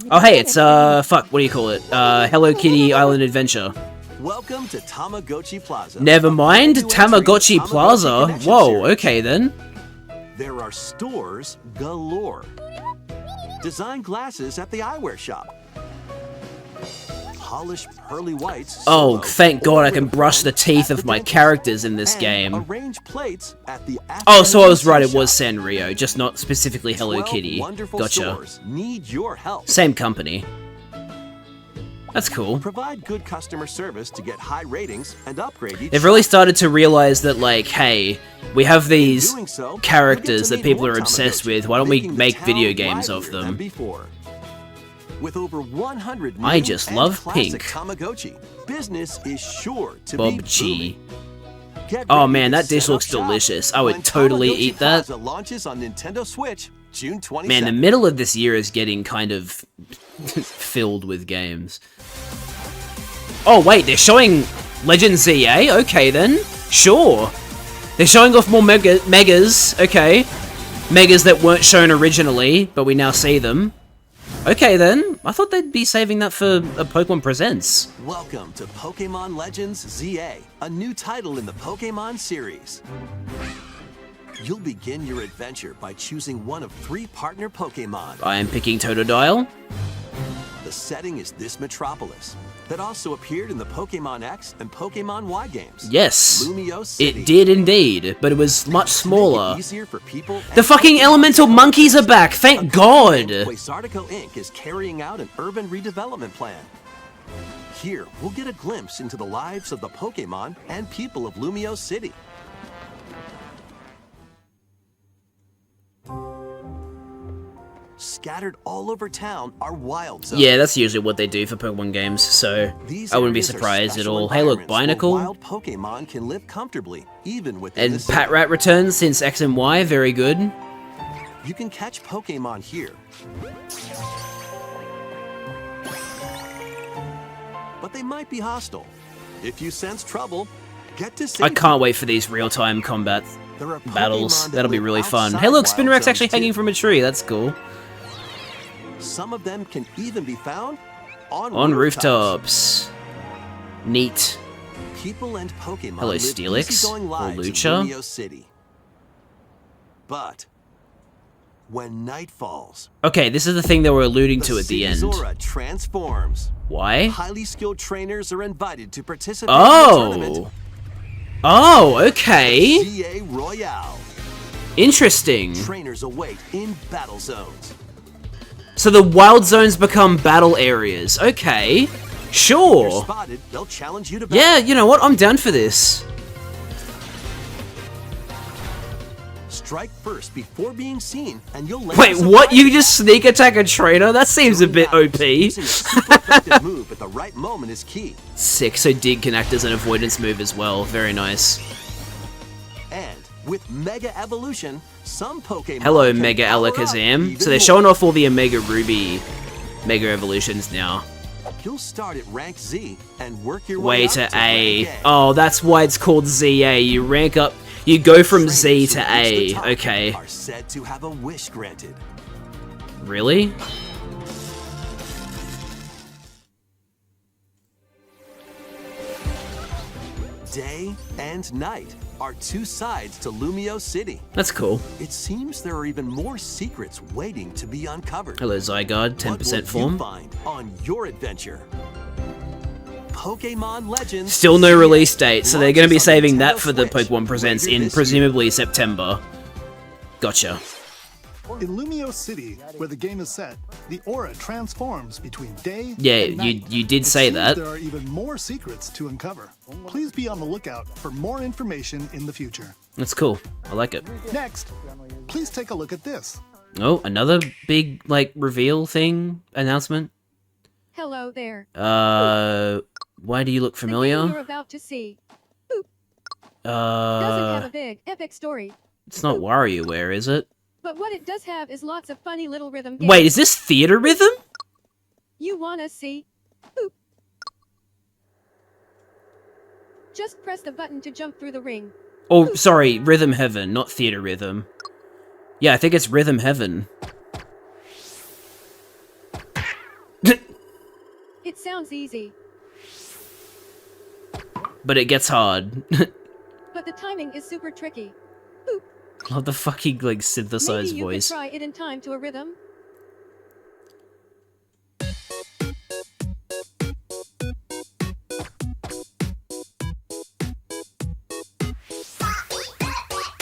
Oh hey, it's fuck, what do you call it? Hello Kitty Island Adventure. Welcome to Tamagotchi Plaza. Never mind, New entry, Tamagotchi Plaza. Connection Whoa, Series. okay then. There are stores galore. Design glasses at the eyewear shop. Polish pearly whites. Oh, solo thank God I or can with brush the gold teeth at of the my dentist. characters in this And game. Arrange plates at the Oh, so I was right, it afternoon was shop. Sanrio, just not specifically Hello 12 Kitty. Wonderful Gotcha. stores need your help. Same company. That's cool. Provide good customer service to get high ratings and upgrade each They've really shop. started to realize that, like, hey, we have these Doing so, you'll characters get to that meet people more are obsessed Tamagotchi, with. Why don't we making the make town video games of livelier than them? before. With over 100 I new just and love classic pink. Tamagotchi, business is sure to Bob be G. booming. Get Oh ready man, to that dish set up looks shop delicious. I would when totally Tamagotchi eat that. Plaza launches on Nintendo Switch June 27th. Man, the middle of this year is getting kind of filled with games. Oh wait, they're showing Legend ZA? Okay then, sure. They're showing off more megas, okay. Megas that weren't shown originally, but we now see them. Okay then, I thought they'd be saving that for a Pokemon Presents. Welcome to Pokemon Legends ZA, a new title in the Pokemon series. You'll begin your adventure by choosing one of 3 partner Pokemon. I am picking Totodile. the setting is this metropolis that also appeared in the Pokemon X and Pokemon Y games. Yes, Lumio City. it did indeed, but it was much To make it smaller. easier for people The and fucking Pokemon elemental to monkeys are back, a thank company God! named Quasartico Inc. is carrying out an urban redevelopment plan. Here, we'll get a glimpse into the lives of the Pokemon and people of Lumio City. Scattered all over town are wild zones. Yeah, that's usually what they do for Pokemon games, so These I wouldn't be areas are surprised at special all. Hey look, environments where Binacle. Wild Pokemon can live comfortably, even within And the city. Patrat returns since X and Y, very good. You can catch Pokemon here. But they might be hostile. If you sense trouble, get to safety. I can't wait for these real-time combat There are battles. Pokemon that That'll be live really fun. outside Hey look, wild Spinrack's zones, actually hanging too. from a tree, that's cool. Some of them can even be found On rooftops. Neat. People and Pokemon Hello, live Steelix, easygoing or lives in Lucha. Lumio City. But when night falls, Okay, this is the thing they were alluding to at the city's end. aura transforms. Why? Highly skilled trainers are invited to participate in the tournament. Oh! Oh, okay. GA Royale. Interesting. Trainers await in battle zones. So the wild zones become battle areas. Okay. If you're Sure. spotted, they'll challenge you to battle. Yeah, you know what? I'm down for this. Strike first before being seen, and you'll land Wait, a what? surprise You just sneak attack a trainer? That seems a bit During OP. battles, using a super effective move at the right moment is key. Sick, so Dig can act as an avoidance move as well. Very nice. And with Mega Evolution, some Pokemon Hello, can Mega power up Alakazam. even So they're more. showing off all the Omega Ruby Mega Evolutions now. You'll start at rank Z and work your Way way to up A. rank Oh, that's why it's called ZA. You rank up, you go from Trainers Z who to reach A. the top Okay. Are said to have a wish granted. Really? Day and night are two sides to Lumio City. That's cool. It seems there are even more secrets waiting to be uncovered. Hello, Zygarde. What 10% will you form. find on your adventure? Pokemon Legends. Still no release date, so they're going to be launches on saving that Nintendo for the Switch Pokemon Presents later in this presumably September. Gotcha. In Lumio City, where the game is set, the aura transforms between day Yeah, and night. you did It say seems that. There are even more secrets to uncover. Please be on the lookout for more information in the future. That's cool. I like it. Next, please take a look at this. Oh, another big, like, reveal thing? Announcement? Hello there. Why do you look The game familiar? you're about to see doesn't have a big, epic story, It's not WarioWare, is it? but what it does have is lots of funny little rhythm games. Wait, is this theater rhythm? You wanna see? Boop. Just press the button to jump through the ring. Oh, sorry, Rhythm Heaven, not theater rhythm. Yeah, I think it's Rhythm Heaven. It sounds easy, But it gets hard. but the timing is super tricky. Love the fucking, like, Maybe synthesized you voice. could try it in time to a rhythm.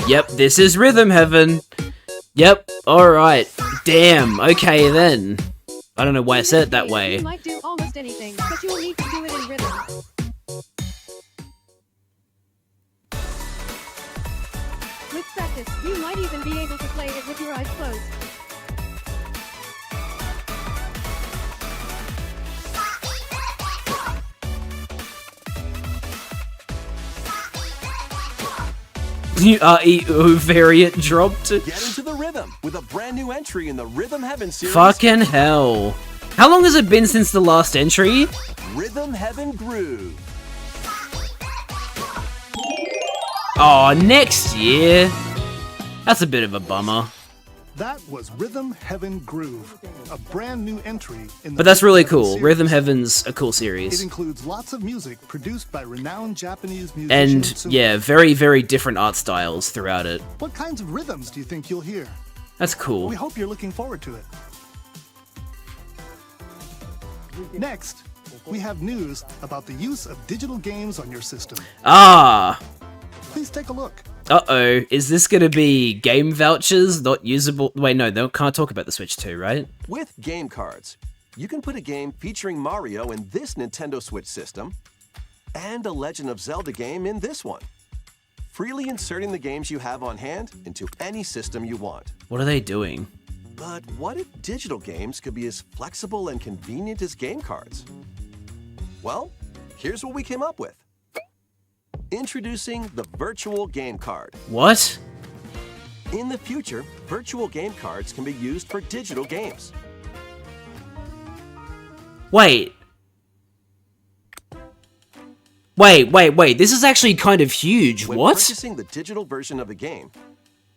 Yep, this is Rhythm Heaven. Yep, alright. Damn, okay then. I don't know why I said it that way. You might do almost anything, but you'll need to do it in rhythm. With practice, you might even be able to play it with your eyes closed. R-E-O variant dropped. Get into the rhythm with a brand new entry in the Rhythm Heaven series. Fucking hell. How long has it been since the last entry? Rhythm Heaven Groove. Oh, next year? That's a bit of a bummer. That was Rhythm Heaven Groove, a brand new entry in the But that's Rhythm really Heaven cool. series. Rhythm Heaven's a cool It series. includes lots of music produced by renowned Japanese musicians. And, yeah, very, very different art styles throughout it. What kinds of rhythms do you think you'll hear? That's cool. We hope you're looking forward to it. Next, we have news about the use of digital games on your system. Ah! Please take a look. Uh-oh, is this gonna be game vouchers, not usable? Wait, no, they can't talk about the Switch 2, right? With game cards, you can put a game featuring Mario in this Nintendo Switch system and a Legend of Zelda game in this one, freely inserting the games you have on hand into any system you want. What are they doing? But what if digital games could be as flexible and convenient as game cards? Well, here's what we came up with. Introducing the Virtual Game Card. What? In the future, virtual game cards can be used for digital games. Wait. Wait, this is actually kind of huge. When What? purchasing the digital version of a game,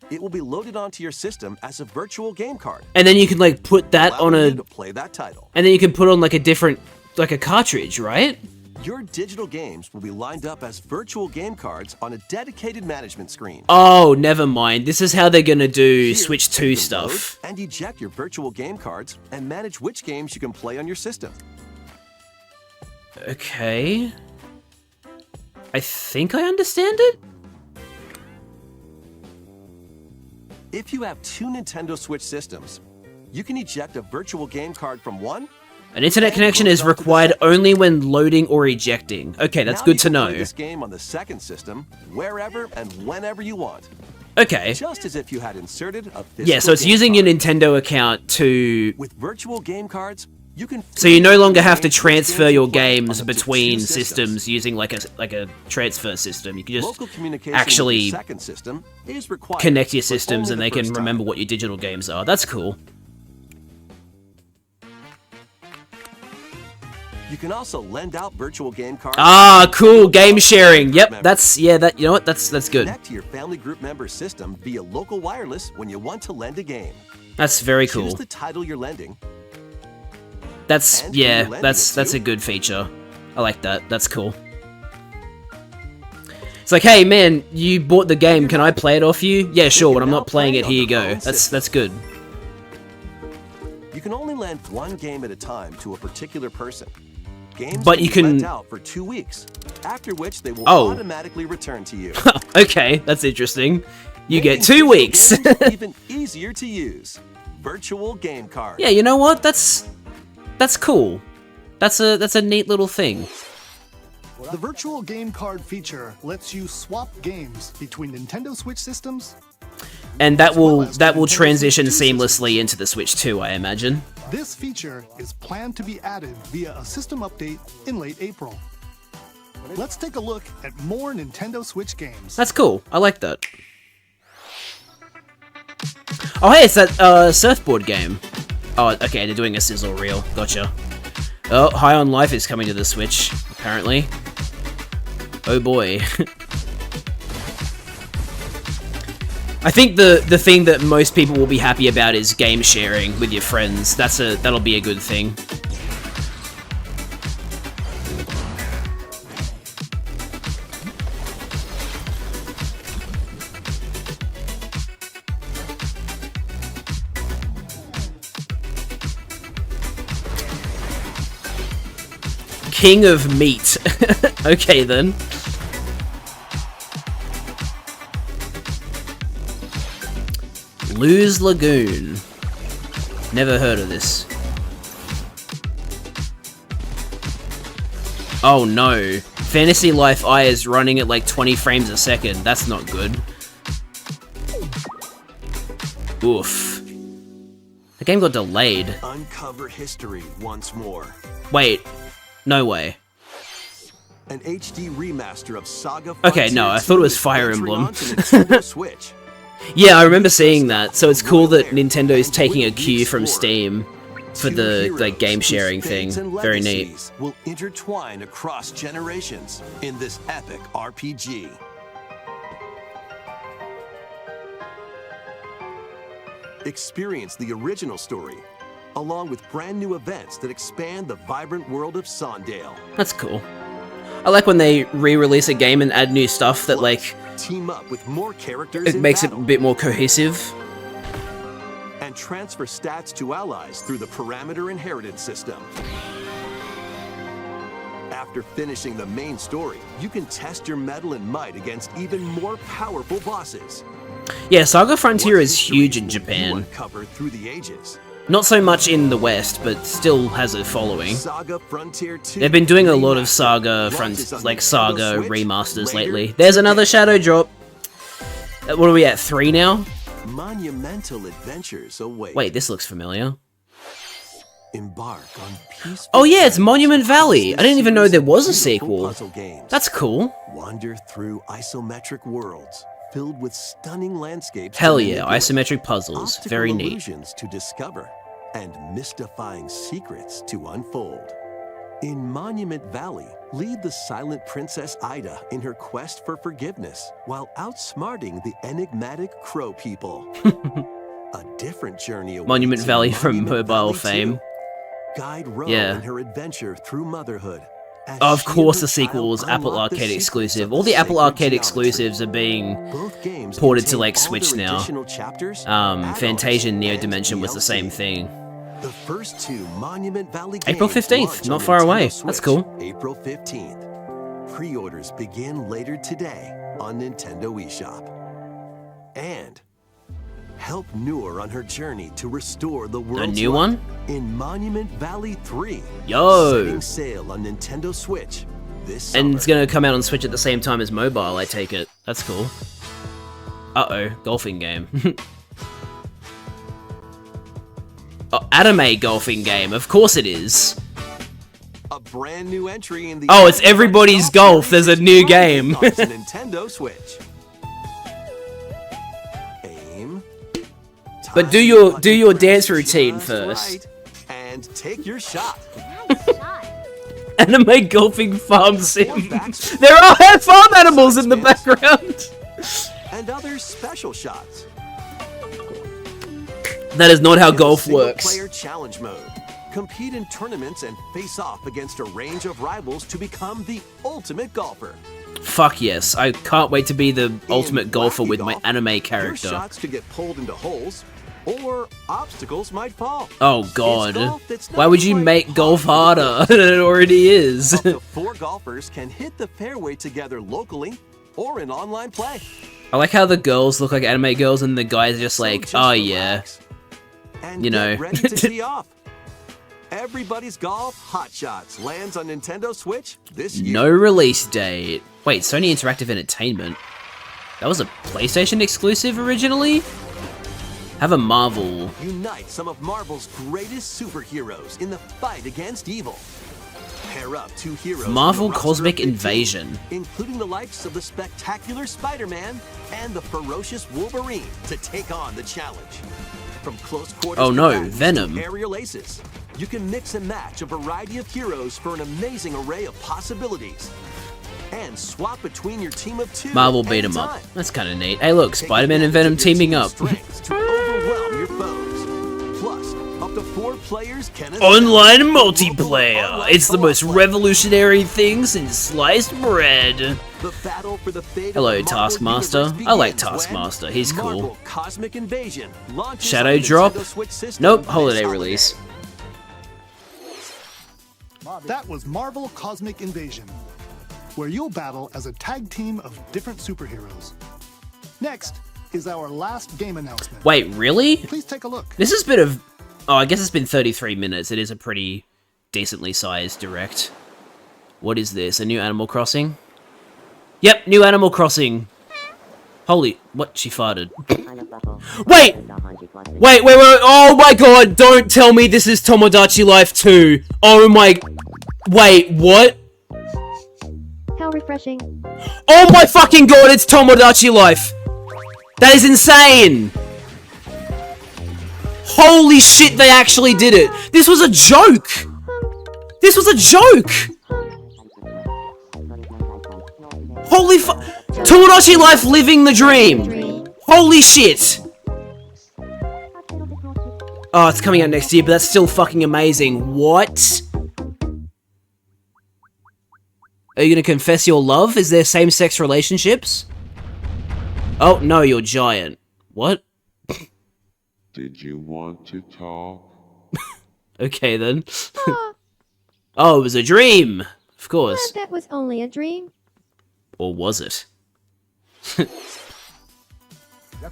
it will be loaded onto your system as a virtual game card. And then you can like put that on allowing a... you to play that title. And then you can put on like a different... like a cartridge, right? Your digital games will be lined up as virtual game cards on a dedicated management screen. Oh, never mind. This is how they're gonna do Here, Switch you 2 can stuff. load and eject your virtual game cards and manage which games you can play on your system. Okay. I think I understand it? If you have two Nintendo Switch systems, you can eject a virtual game card from one. An internet connection is required only when loading or ejecting. Okay, that's Now good you to can know. play this game on the second system wherever and whenever you want, Okay. just as if you had inserted a physical Yeah, so it's game using card. your Nintendo account to... With virtual game cards, you can. So you no longer have to games transfer you your play on games up to between two systems using like a transfer system. You can just Local communication actually with your second system is required, connect your but systems only and the they can first time. remember what your digital games are. That's cool. You can also lend out virtual game cards. Ah, cool. Game sharing. Yep, that's... Yeah, that... You know what? That's good. Connect to your family group member system via local wireless when you want to lend a game. That's very Choose cool. the title you're lending. That's... and who Yeah, you're lending that's it to. a good feature. I like that. That's cool. It's like, hey, man, you bought the game. Can I play it off you? Yeah, sure. When I'm not playing it, here you go. That's good. You can only lend one game at a time to a particular person. Games But can you be can- lent out for 2 weeks, after which they will Oh. automatically return to you. Okay, that's interesting. You get Making 2 digital weeks. games even easier to use. Virtual game card. Yeah, you know what? That's cool. That's a neat little thing. The virtual game card feature lets you swap games between Nintendo Switch systems. And that will Nintendo transition Switch 2 seamlessly into the Switch 2, I imagine. This feature is planned to be added via a system update in late April. Let's take a look at more Nintendo Switch games. That's cool. I like that. Oh, hey, it's that surfboard game. Oh, okay, they're doing a sizzle reel. Gotcha. Oh, High on Life is coming to the Switch, apparently. Oh boy. I think the thing that most people will be happy about is game sharing with your friends. That'll be a good thing. King of Meat. Okay then. Lose Lagoon. Never heard of this. Oh no. Fantasy Life I is running at like 20 frames a second. That's not good. Oof. The game got delayed. Uncover history once more. Wait. No way. An HD remaster of Saga Okay, no, Frontier I thought it was 2 Fire venturing Emblem. onto Nintendo Switch. Yeah, I remember seeing that. So it's cool that Nintendo's taking a cue from Steam for Two the heroes like game whose sharing thing. fates and Very neat. legacies will intertwine across generations in this epic RPG. Experience the original story, along with brand new events that expand the vibrant world of Sondale. That's cool. I like when they re-release a game and add new stuff that like Team up with more characters it in makes it a battle, bit more cohesive. and transfer stats to allies through the parameter inheritance system. After finishing the main story, you can test your mettle and might against even more powerful bosses. Yeah, Saga Frontier What is huge in Japan. uncover through the ages. Not so much in the West, but still has a following. Saga Frontier 2 They've been doing a lot of Remastered Saga launches on like Nintendo Saga Switch remasters later lately. There's another today. Shadow Drop. What are we at, 3 now? Monumental adventures await. Wait, this looks familiar. Embark on peaceful Oh yeah, it's journeys Monument across Valley. I this didn't even know series there of was a beautiful sequel. puzzle games. That's cool. Wander through isometric worlds filled with stunning landscapes. to Hell yeah, manipulate, isometric puzzles. optical Very neat. illusions to discover, and mystifying secrets to unfold. In Monument Valley, lead the silent Princess Ida in her quest for forgiveness while outsmarting the enigmatic Crow people. A different journey awaits Monument in Valley from Monument Mobile Valley fame. 2. Guide Ro Yeah. in her adventure through motherhood. as Of she course, and the her sequel child was Apple unlock the Arcade secrets exclusive. of All the Apple sacred Arcade geometry. exclusives are being Both games ported to contain like all Switch their now. additional chapters, Fantasia and Neo add-ons, Dimension and was the same DLC. thing. The first 2 Monument Valley April games 15th, launch not on far Nintendo away. That's Switch, cool. April 15th. Pre-orders begin later today on Nintendo eShop. And help Noor on her journey to restore the world's new light one? in Monument Valley 3. Yo! Setting sail on Nintendo Switch this summer. And it's gonna come out on Switch at the same time as mobile, I take it. That's cool. Uh-oh, golfing game. Oh, anime golfing game, of course it is. A brand new entry in the Oh, it's everybody's golf, there's a new game. on Nintendo Switch. Aim. But do time your button dance press routine just first. right, and take your shot. Nice shot. Anime golfing farm sim. backswing. There are farm animals in the background. And other special shots. That is not how In golf works. Single-player challenge mode. Compete in tournaments and face off against a range of rivals to become the ultimate golfer. Fuck yes, I can't wait to be the ultimate In golfer wacky with my golf, anime Your character. shots could get pulled into holes, or obstacles might fall. Oh It's god. golf that's Why not would you quite make golf hard to harder than it already is? Up to 4 golfers can hit the fairway together locally or in online play. I like how the girls look like anime girls and the guys are just So like, just oh yeah. relax and You know. get ready to tee off. Everybody's Golf Hot Shots lands on Nintendo Switch this year. No release date. Wait, Sony Interactive Entertainment? That was a PlayStation exclusive originally? Have a Marvel. Unite some of Marvel's greatest superheroes in the fight against evil. Pair up 2 heroes from Marvel the roster Cosmic of 15, Invasion. including the likes of the spectacular Spider-Man and the ferocious Wolverine to take on the challenge. From close quarters Oh no, combatants to Venom. aerial aces, you can mix and match a variety of heroes for an amazing array of possibilities. And swap between your team of 2 Marvel beat 'em up. anytime. That's kind of neat. Hey look, Take Spider-Man and advantage Venom of your teaming team's up. strengths to overwhelm your foes. Plus, up to 4 players can Online assemble a multiplayer. online It's the most co-op revolutionary thing since sliced bread. The battle for the fate of Hello, the Marvel Taskmaster. Universe I like begins when Taskmaster. He's cool. Marvel Cosmic Invasion launches Shadow on the Drop? Nintendo Switch system Nope, this holiday release. That was Marvel Cosmic Invasion, where you'll battle as a tag team of different superheroes. Next is our last game announcement. Wait, really? Please take a look. This has been a... Oh, I guess it's been 33 minutes. It is a pretty decently sized direct. What is this? A new Animal Crossing? Yep, new Animal Crossing. Holy... What? She farted. Wait! Wait! Oh my god! Don't tell me this is Tomodachi Life 2! Oh my... Wait, what? How refreshing. Oh my fucking god, it's Tomodachi Life! That is insane! Holy shit, they actually did it! This was a joke! This was a joke! Holy fu- Tomodachi Life living the dream! Holy shit! Oh, it's coming out next year, but that's still fucking amazing. What? Are you gonna confess your love? Is there same-sex relationships? Oh, no, you're giant. What? Did you want to talk? Okay, then. Oh, it was a dream! Of Of course. Glad that was only a dream. Or was it?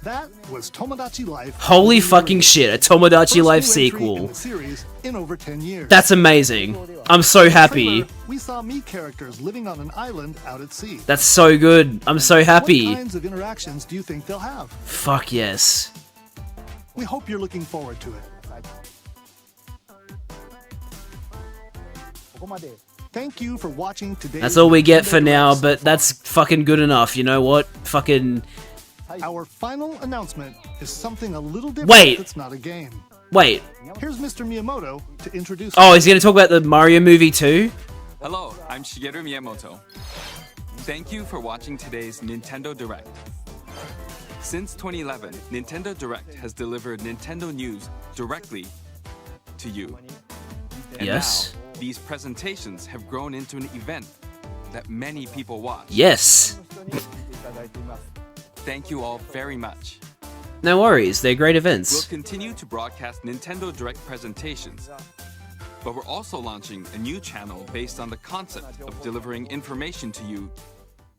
That was Tomodachi Life. Holy fucking shit, a Tomodachi Life First new entry in sequel. the series in over 10 years. That's amazing. I'm so happy. Trailer, we saw Mii characters living on an island out at sea. That's so good. I'm so happy. What kinds of interactions do you think they'll have? Fuck yes. We hope you're looking forward to it. Thank you for watching today's That's all we get for Nintendo now, Direct. but that's fucking good enough. You know what? Fucking... Our final announcement is something a little different. Wait. That's not a game. Wait. Here's Mr. Miyamoto to introduce. Oh, is he gonna talk about the Mario movie too? Hello, I'm Shigeru Miyamoto. Thank you for watching today's Nintendo Direct. Since 2011, Nintendo Direct has delivered Nintendo news directly to you. And Yes. now, these presentations have grown into an event that many people watch. Yes. Thank you all very much. No worries, they're great We'll events. continue to broadcast Nintendo Direct presentations, but we're also launching a new channel based on the concept of delivering information to you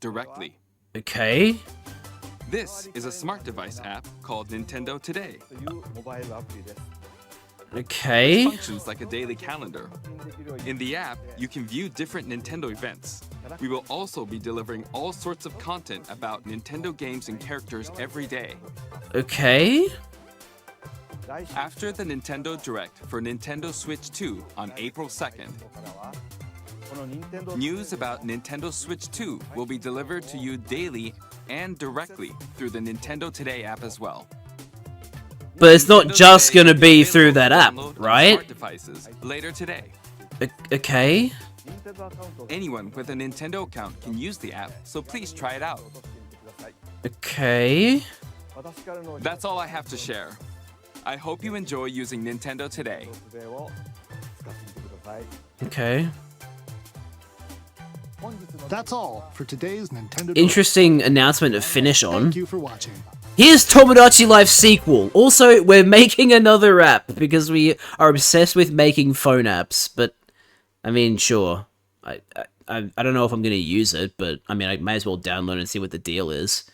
directly. Okay. This is a smart device app called Nintendo Today. Okay. Functions like a daily calendar. In the app, you can view different Nintendo events. We will also be delivering all sorts of content about Nintendo games and characters every day. Okay. After the Nintendo Direct for Nintendo Switch 2 on April 2nd, news about Nintendo Switch 2 will be delivered to you daily and directly through the Nintendo Today app as well. But it's not Nintendo just Today gonna will be available through to that app, download on right? smart devices later today. Okay. Anyone with a Nintendo account can use the app, so please try it out. Okay. That's all I have to share. I hope you enjoy using Nintendo Today. Okay. That's all for today's Nintendo Direct. Interesting announcement to finish on. Thank you for watching. Here's Tomodachi Life sequel. Also, we're making another app because we are obsessed with making phone apps. But I mean, sure. I don't know if I'm gonna use it, but I mean, I might as well download it and see what the deal is.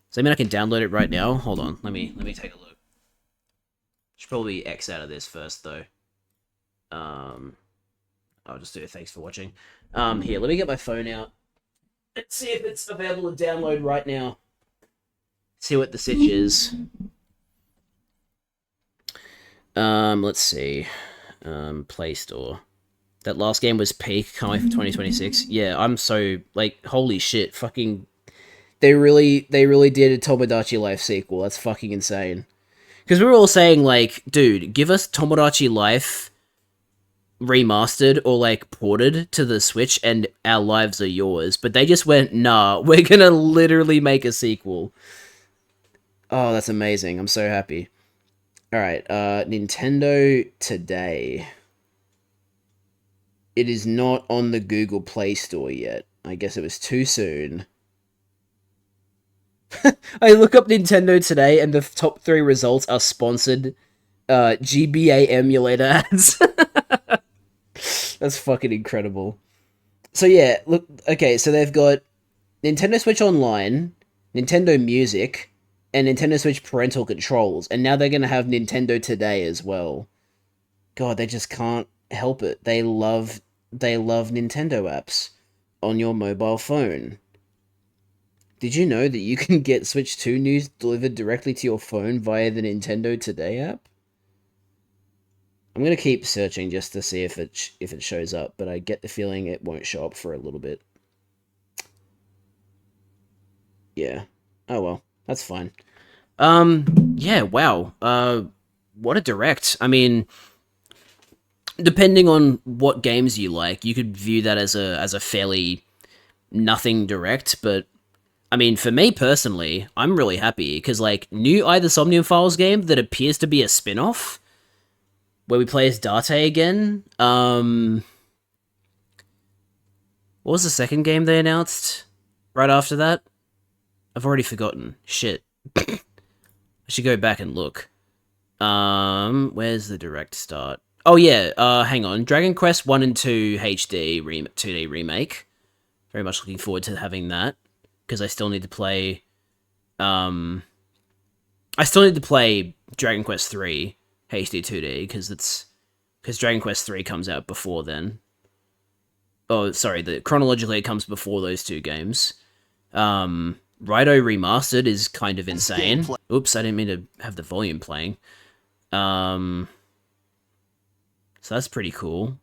So I mean, I can download it right now. Hold on. Let me take a look. Should probably X out of this first though. I'll just do it. Thanks for watching. Here, let me get my phone out. Let's see if it's available to download right now. See what the sitch is. Let's see. Play Store. That last game was peak, can't wait for 2026. Yeah, I'm so, like, holy shit, fucking... They really did a Tomodachi Life sequel. That's fucking insane. Because we were all saying, like, dude, give us Tomodachi Life remastered or, like, ported to the Switch and our lives are yours. But they just went, nah, we're gonna literally make a sequel. Oh, that's amazing. I'm so happy. Alright, Nintendo Today. It is not on the Google Play Store yet. I guess it was too soon. I look up Nintendo Today and the top 3 results are sponsored GBA emulator ads. That's fucking incredible. So yeah, look, okay, so they've got Nintendo Switch Online, Nintendo Music, and Nintendo Switch parental controls, and now they're gonna have Nintendo Today as well. God, they just can't help it. They love Nintendo apps on your mobile phone. Did you know that you can get Switch 2 news delivered directly to your phone via the Nintendo Today app? I'm gonna keep searching just to see if it shows up, but I get the feeling it won't show up for a little bit. Yeah. Oh well, that's fine. Yeah, wow. What a direct. I mean, depending on what games you like, you could view that as a fairly nothing direct, but I mean, for me personally, I'm really happy because like new Either Somnium Files game that appears to be a spin-off where we play as Date again. What was the second game they announced right after that? I've already forgotten. Shit. I should go back and look. Where's the direct start? Oh yeah, hang on. Dragon Quest 1 and 2 HD 2D remake. Very much looking forward to having that because I still need to play I still need to play Dragon Quest 3 HD 2D because Dragon Quest 3 comes out before then. Oh, sorry, chronologically it comes before those two games. Raito Remastered is kind of insane. Oops, I didn't mean to have the volume playing. So that's pretty cool.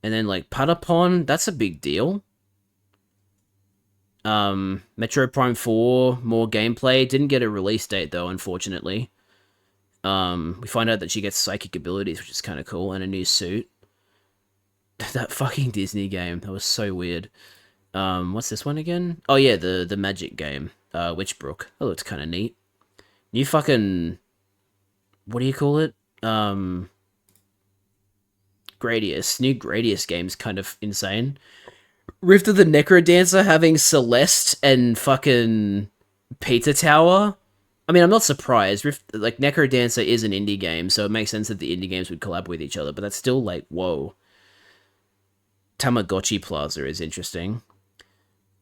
And then, like, Patapon, that's a big deal. Metro Prime 4, more gameplay. Didn't get a release date, though, unfortunately. We find out that she gets psychic abilities, which is kind of cool, and a new suit. That fucking Disney game, that was so weird. What's this one again? Oh yeah, the magic game, Witchbrook. That looks kind of neat. New fucking, what do you call it? Gradius. New Gradius game's kind of insane. Rift of the Necrodancer having Celeste and fucking Pizza Tower. I mean, I'm not surprised. Necrodancer is an indie game, so it makes sense that the indie games would collab with each other, but that's still like, whoa. Tamagotchi Plaza is interesting.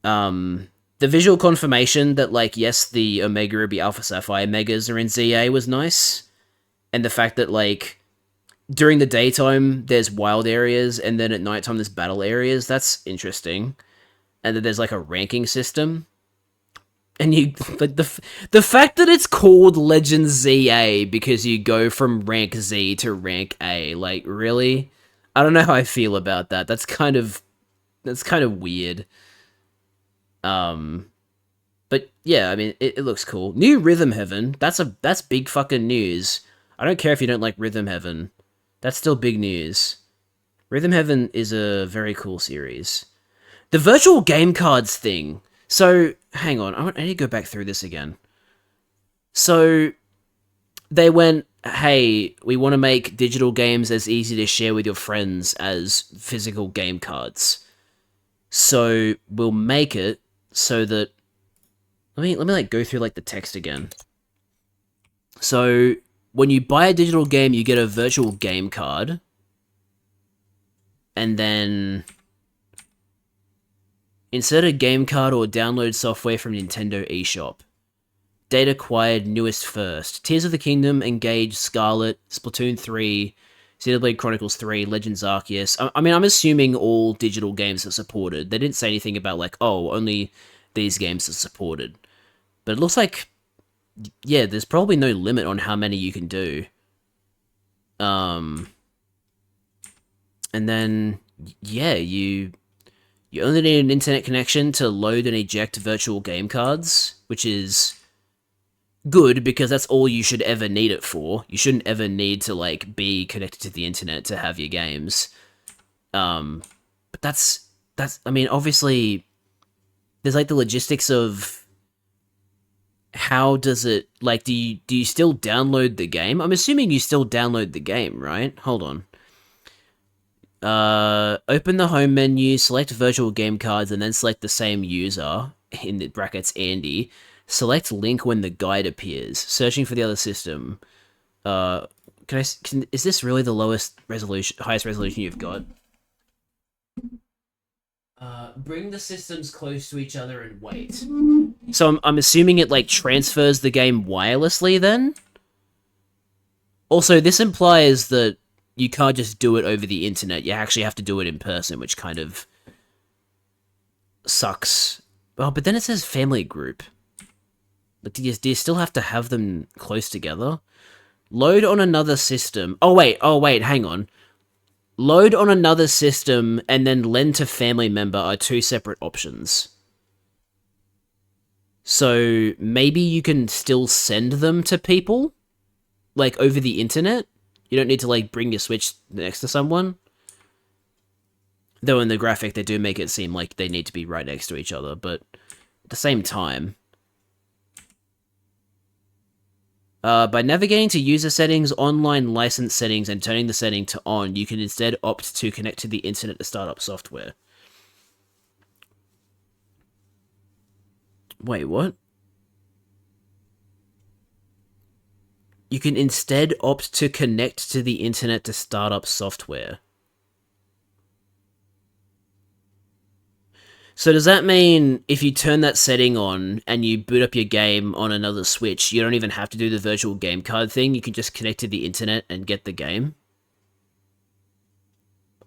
The visual confirmation that, like, yes, the Omega Ruby Alpha Sapphire Megas are in ZA was nice. And the fact that, like, during the daytime, there's wild areas, and then at nighttime, there's battle areas. That's interesting. And that there's, like, a ranking system. And you, like, the fact that it's called Legend ZA because you go from rank Z to rank A, like, really? I don't know how I feel about that. That's kind of weird. But yeah, I mean, it looks cool. New Rhythm Heaven. That's big fucking news. I don't care if you don't like Rhythm Heaven. That's still big news. Rhythm Heaven is a very cool series. The virtual game cards thing. So, hang on. I need to go back through this again. So, they went, hey, we want to make digital games as easy to share with your friends as physical game cards. So, we'll make it so that... Let me like go through like the text again. So, when you buy a digital game, you get a virtual game card. And then insert a game card or download software from Nintendo eShop. Date acquired newest first. Tears of the Kingdom, Engage, Scarlet, Splatoon 3, Xenoblade Chronicles 3, Legends Arceus. I mean, I'm assuming all digital games are supported. They didn't say anything about, like, oh, only these games are supported. But it looks like, yeah, there's probably no limit on how many you can do. And then, yeah, you only need an internet connection to load and eject virtual game cards, which is good because that's all you should ever need it for. You shouldn't ever need to, like, be connected to the internet to have your games. But that's I mean, obviously there's, like, the logistics of how does it, like, do you still download the game? I'm assuming you still download the game, right? Hold on. Open the home menu, select virtual game cards, and then select the same user, in the brackets Andy. Select link when the guide appears. Searching for the other system. Is this really the highest resolution you've got? Bring the systems close to each other and wait. So I'm assuming it, like, transfers the game wirelessly then? Also, this implies that you can't just do it over the internet. You actually have to do it in person, which kind of sucks. Oh, but then it says family group. But do you still have to have them close together? Load on another system. Oh wait, hang on. Load on another system and then lend to family member are two separate options. So maybe you can still send them to people, like, over the internet? You don't need to, like, bring your Switch next to someone. Though in the graphic, they do make it seem like they need to be right next to each other, but at the same time... by navigating to user settings, online license settings, and turning the setting to on, you can instead opt to connect to the internet to start up software. Wait, what? You can instead opt to connect to the internet to start up software. So does that mean if you turn that setting on and you boot up your game on another Switch, you don't even have to do the virtual game card thing? You can just connect to the internet and get the game?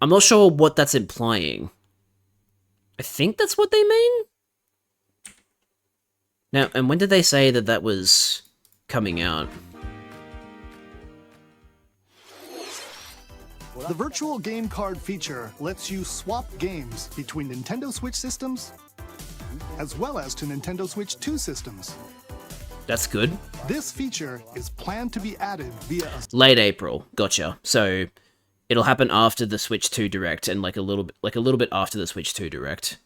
I'm not sure what that's implying. I think that's what they mean? Now, and when did they say that that was coming out? The virtual game card feature lets you swap games between Nintendo Switch systems as well as to Nintendo Switch 2 systems. That's good. This feature is planned to be added via a Late April. Gotcha. So it'll happen after the Switch 2 Direct and like a little bit after the Switch 2 Direct.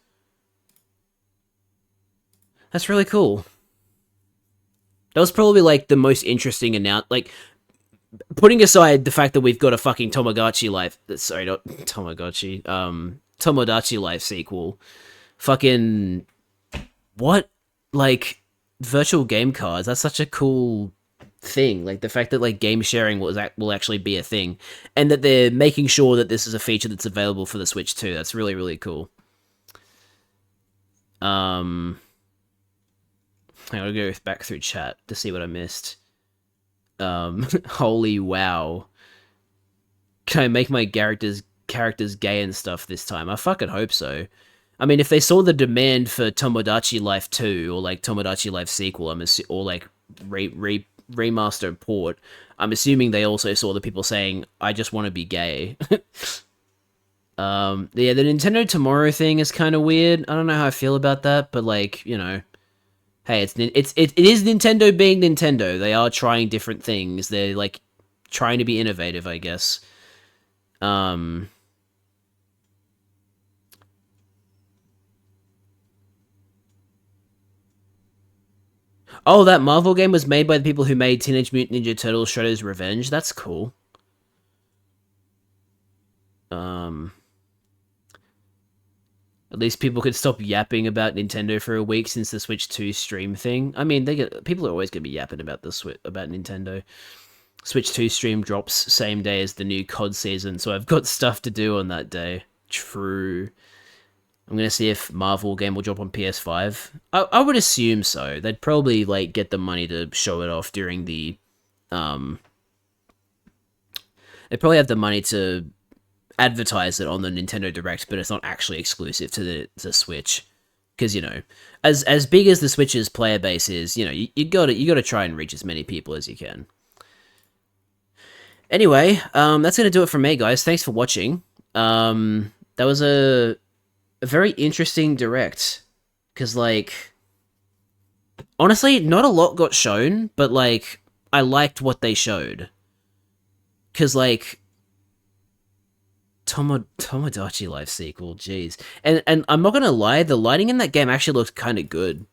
That's really cool. That was probably like the most interesting announcement. Like, putting aside the fact that we've got a fucking Tomodachi Life, sorry, not Tamagotchi, Tomodachi Life sequel. Fucking, what? Like, virtual game cards, that's such a cool thing. Like, the fact that, like, game sharing will actually be a thing. And that they're making sure that this is a feature that's available for the Switch too. That's really, really cool. I gotta go back through chat to see what I missed. Holy wow. Can I make my characters gay and stuff this time? I fucking hope so. I mean, if they saw the demand for Tomodachi Life 2 or like Tomodachi Life sequel, or like remaster port, I'm assuming they also saw the people saying, I just want to be gay. Yeah, the Nintendo Tomorrow thing is kind of weird. I don't know how I feel about that, but like, you know, hey, it is Nintendo being Nintendo. They are trying different things. They're like trying to be innovative, I guess. Oh, that Marvel game was made by the people who made Teenage Mutant Ninja Turtles: Shredder's Revenge. That's cool. At least people could stop yapping about Nintendo for a week since the Switch 2 stream thing. I mean, people are always going to be yapping about Nintendo. Switch 2 stream drops same day as the new COD season, so I've got stuff to do on that day. True. I'm going to see if Marvel game will drop on PS5. I would assume so. They'd probably like get the money to show it off during the... They'd probably have the money to advertise it on the Nintendo Direct, but it's not actually exclusive to the Switch. Because, you know, as big as the Switch's player base is, you know, you gotta try and reach as many people as you can. Anyway, that's gonna do it from me, guys. Thanks for watching. That was a very interesting Direct. Because, like, honestly, not a lot got shown, but, like, I liked what they showed. Because, like, Tomodachi Life sequel, jeez. And I'm not gonna lie, the lighting in that game actually looked kind of good.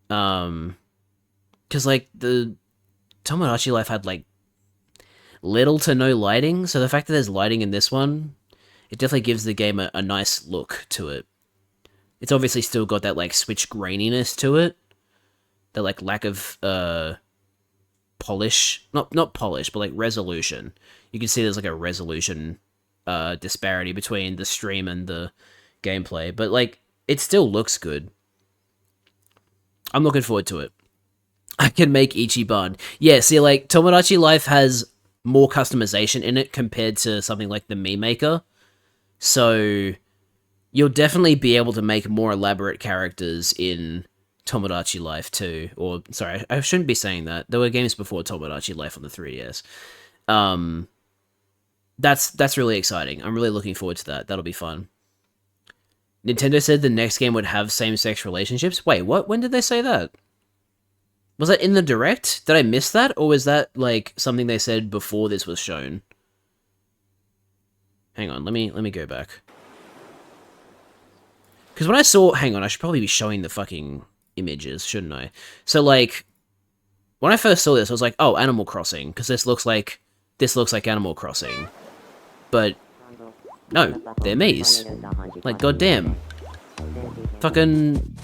Because, like, the Tomodachi Life had, like, little to no lighting, so the fact that there's lighting in this one, it definitely gives the game a nice look to it. It's obviously still got that, like, Switch graininess to it. That, like, lack of, polish. Not polish, but, like, resolution. You can see there's, like, a resolution, disparity between the stream and the gameplay. But, like, it still looks good. I'm looking forward to it. I can make Ichiban. Yeah, see, like, Tomodachi Life has more customization in it compared to something like the Mii Maker. So, you'll definitely be able to make more elaborate characters in Tomodachi Life 2. Or, sorry, I shouldn't be saying that. There were games before Tomodachi Life on the 3DS. That's really exciting. I'm really looking forward to that. That'll be fun. Nintendo said the next game would have same-sex relationships. Wait, what? When did they say that? Was that in the Direct? Did I miss that? Or was that, like, something they said before this was shown? Hang on, let me go back. Because when I saw... Hang on, I should probably be showing the fucking images, shouldn't I? So, like, when I first saw this, I was like, oh, Animal Crossing. Because this looks like Animal Crossing. But, no, they're Mii's. Like, goddamn. Fucking...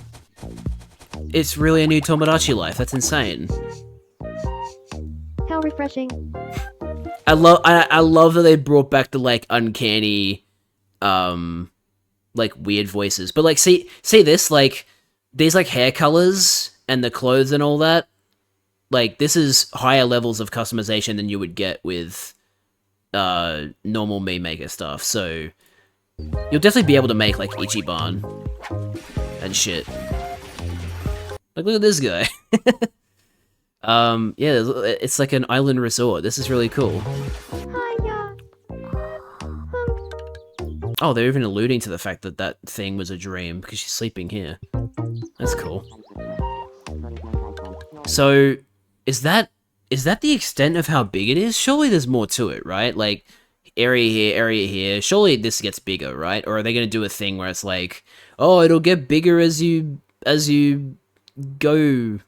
It's really a new Tomodachi Life, that's insane. refreshing. I love that they brought back the like uncanny, like weird voices. But like, see this, like these like hair colors and the clothes and all that. Like this is higher levels of customization than you would get with normal meme maker stuff. So you'll definitely be able to make like Ichiban and shit. Like look at this guy. Yeah, it's like an island resort. This is really cool. Hiya. Oh, they're even alluding to the fact that that thing was a dream because she's sleeping here. That's cool. So, is that the extent of how big it is? Surely there's more to it, right? Like, area here, area here. Surely this gets bigger, right? Or are they going to do a thing where it's like, oh, it'll get bigger as you go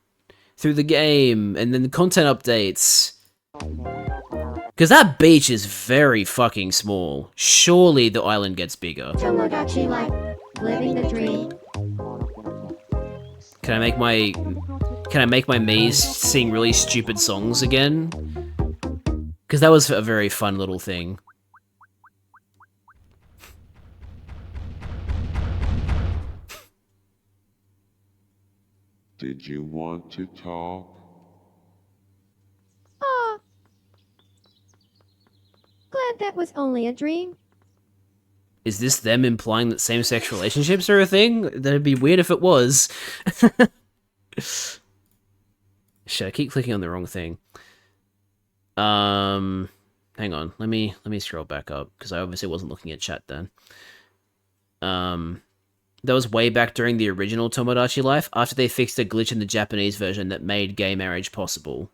through the game, and then the content updates. Because that beach is very fucking small. Surely the island gets bigger. Tomodachi life, living the dream. Can I make my maze sing really stupid songs again? Because that was a very fun little thing. Did you want to talk? Aw. Glad that was only a dream. Is this them implying that same-sex relationships are a thing? That'd be weird if it was. Shit, I keep clicking on the wrong thing. Hang on. Let me scroll back up because I obviously wasn't looking at chat then. That was way back during the original Tomodachi Life, after they fixed a glitch in the Japanese version that made gay marriage possible.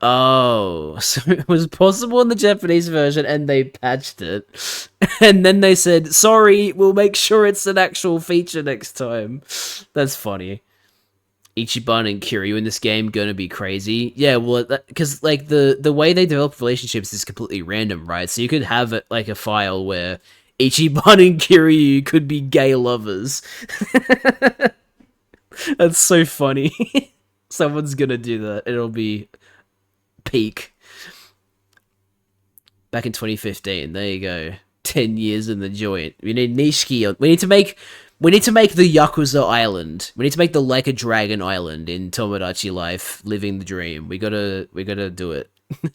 Oh, so it was possible in the Japanese version and they patched it. And then they said, sorry, we'll make sure it's an actual feature next time. That's funny. Ichiban and Kiryu in this game gonna be crazy. Yeah, well, because like the way they develop relationships is completely random, right? So you could have it like a file where Ichiban and Kiryu could be gay lovers. That's so funny. Someone's gonna do that. It'll be peak. Back in 2015. There you go. 10 years in the joint. We need Nishiki. We need to make the Yakuza Island. We need to make the Like a Dragon Island in Tomodachi Life, living the dream. We gotta do it. We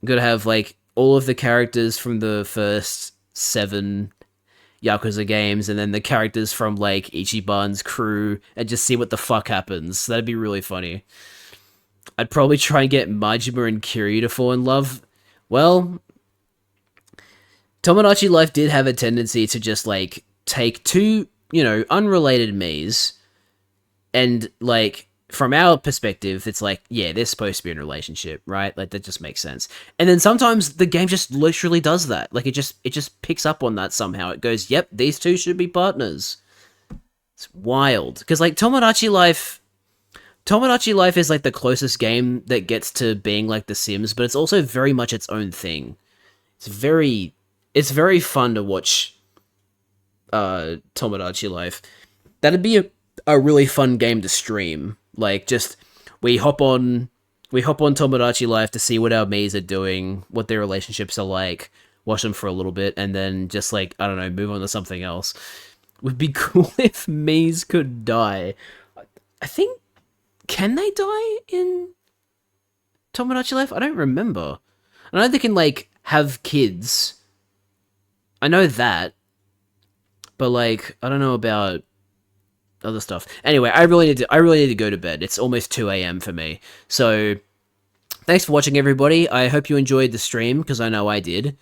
gotta have like all of the characters from the first 7 Yakuza games, and then the characters from like Ichiban's crew, and just see what the fuck happens. That'd be really funny. I'd probably try and get Majima and Kiryu to fall in love. Well, Tomodachi Life did have a tendency to just like take two, unrelated Miis, and like from our perspective, it's like, yeah, they're supposed to be in a relationship, right? Like that just makes sense. And then sometimes the game just literally does that. Like it just picks up on that somehow. It goes, yep, these two should be partners. It's wild. Because like Tomodachi Life is like the closest game that gets to being like The Sims, but it's also very much its own thing. It's very fun to watch Tomodachi Life. That'd be a really fun game to stream. Like, just, we hop on Tomodachi Life to see what our Miis are doing, what their relationships are like, watch them for a little bit, and then just, like, I don't know, move on to something else. Would be cool if Miis could die. I think, can they die in Tomodachi Life? I don't remember. I know they can, like, have kids. I know that. But, like, I don't know about other stuff. Anyway, I really need to go to bed. It's almost 2 a.m. for me. So, thanks for watching, everybody. I hope you enjoyed the stream, because I know I did.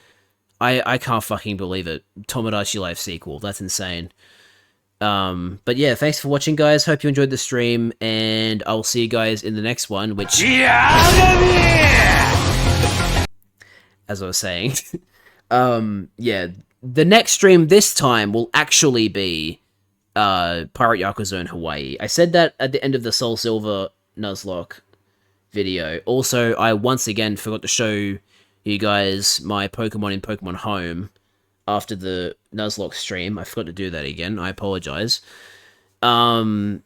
I can't fucking believe it. Tomodachi Life sequel. That's insane. But yeah, thanks for watching, guys. Hope you enjoyed the stream, and I'll see you guys in the next one, which... As I was saying. Yeah, the next stream this time will actually be Pirate Yakuza in Hawaii. I said that at the end of the Soul Silver Nuzlocke video. Also, I once again forgot to show you guys my Pokemon in Pokemon Home after the Nuzlocke stream. I forgot to do that again. I apologize. Yeah,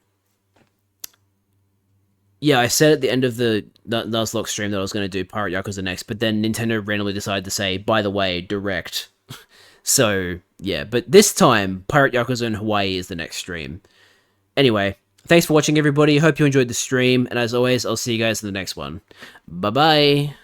I said at the end of the Nuzlocke stream that I was going to do Pirate Yakuza next, but then Nintendo randomly decided to say, by the way, direct. So, yeah, but this time, Pirate Yakuza in Hawaii is the next stream. Anyway, thanks for watching, everybody. Hope you enjoyed the stream, and as always, I'll see you guys in the next one. Bye-bye!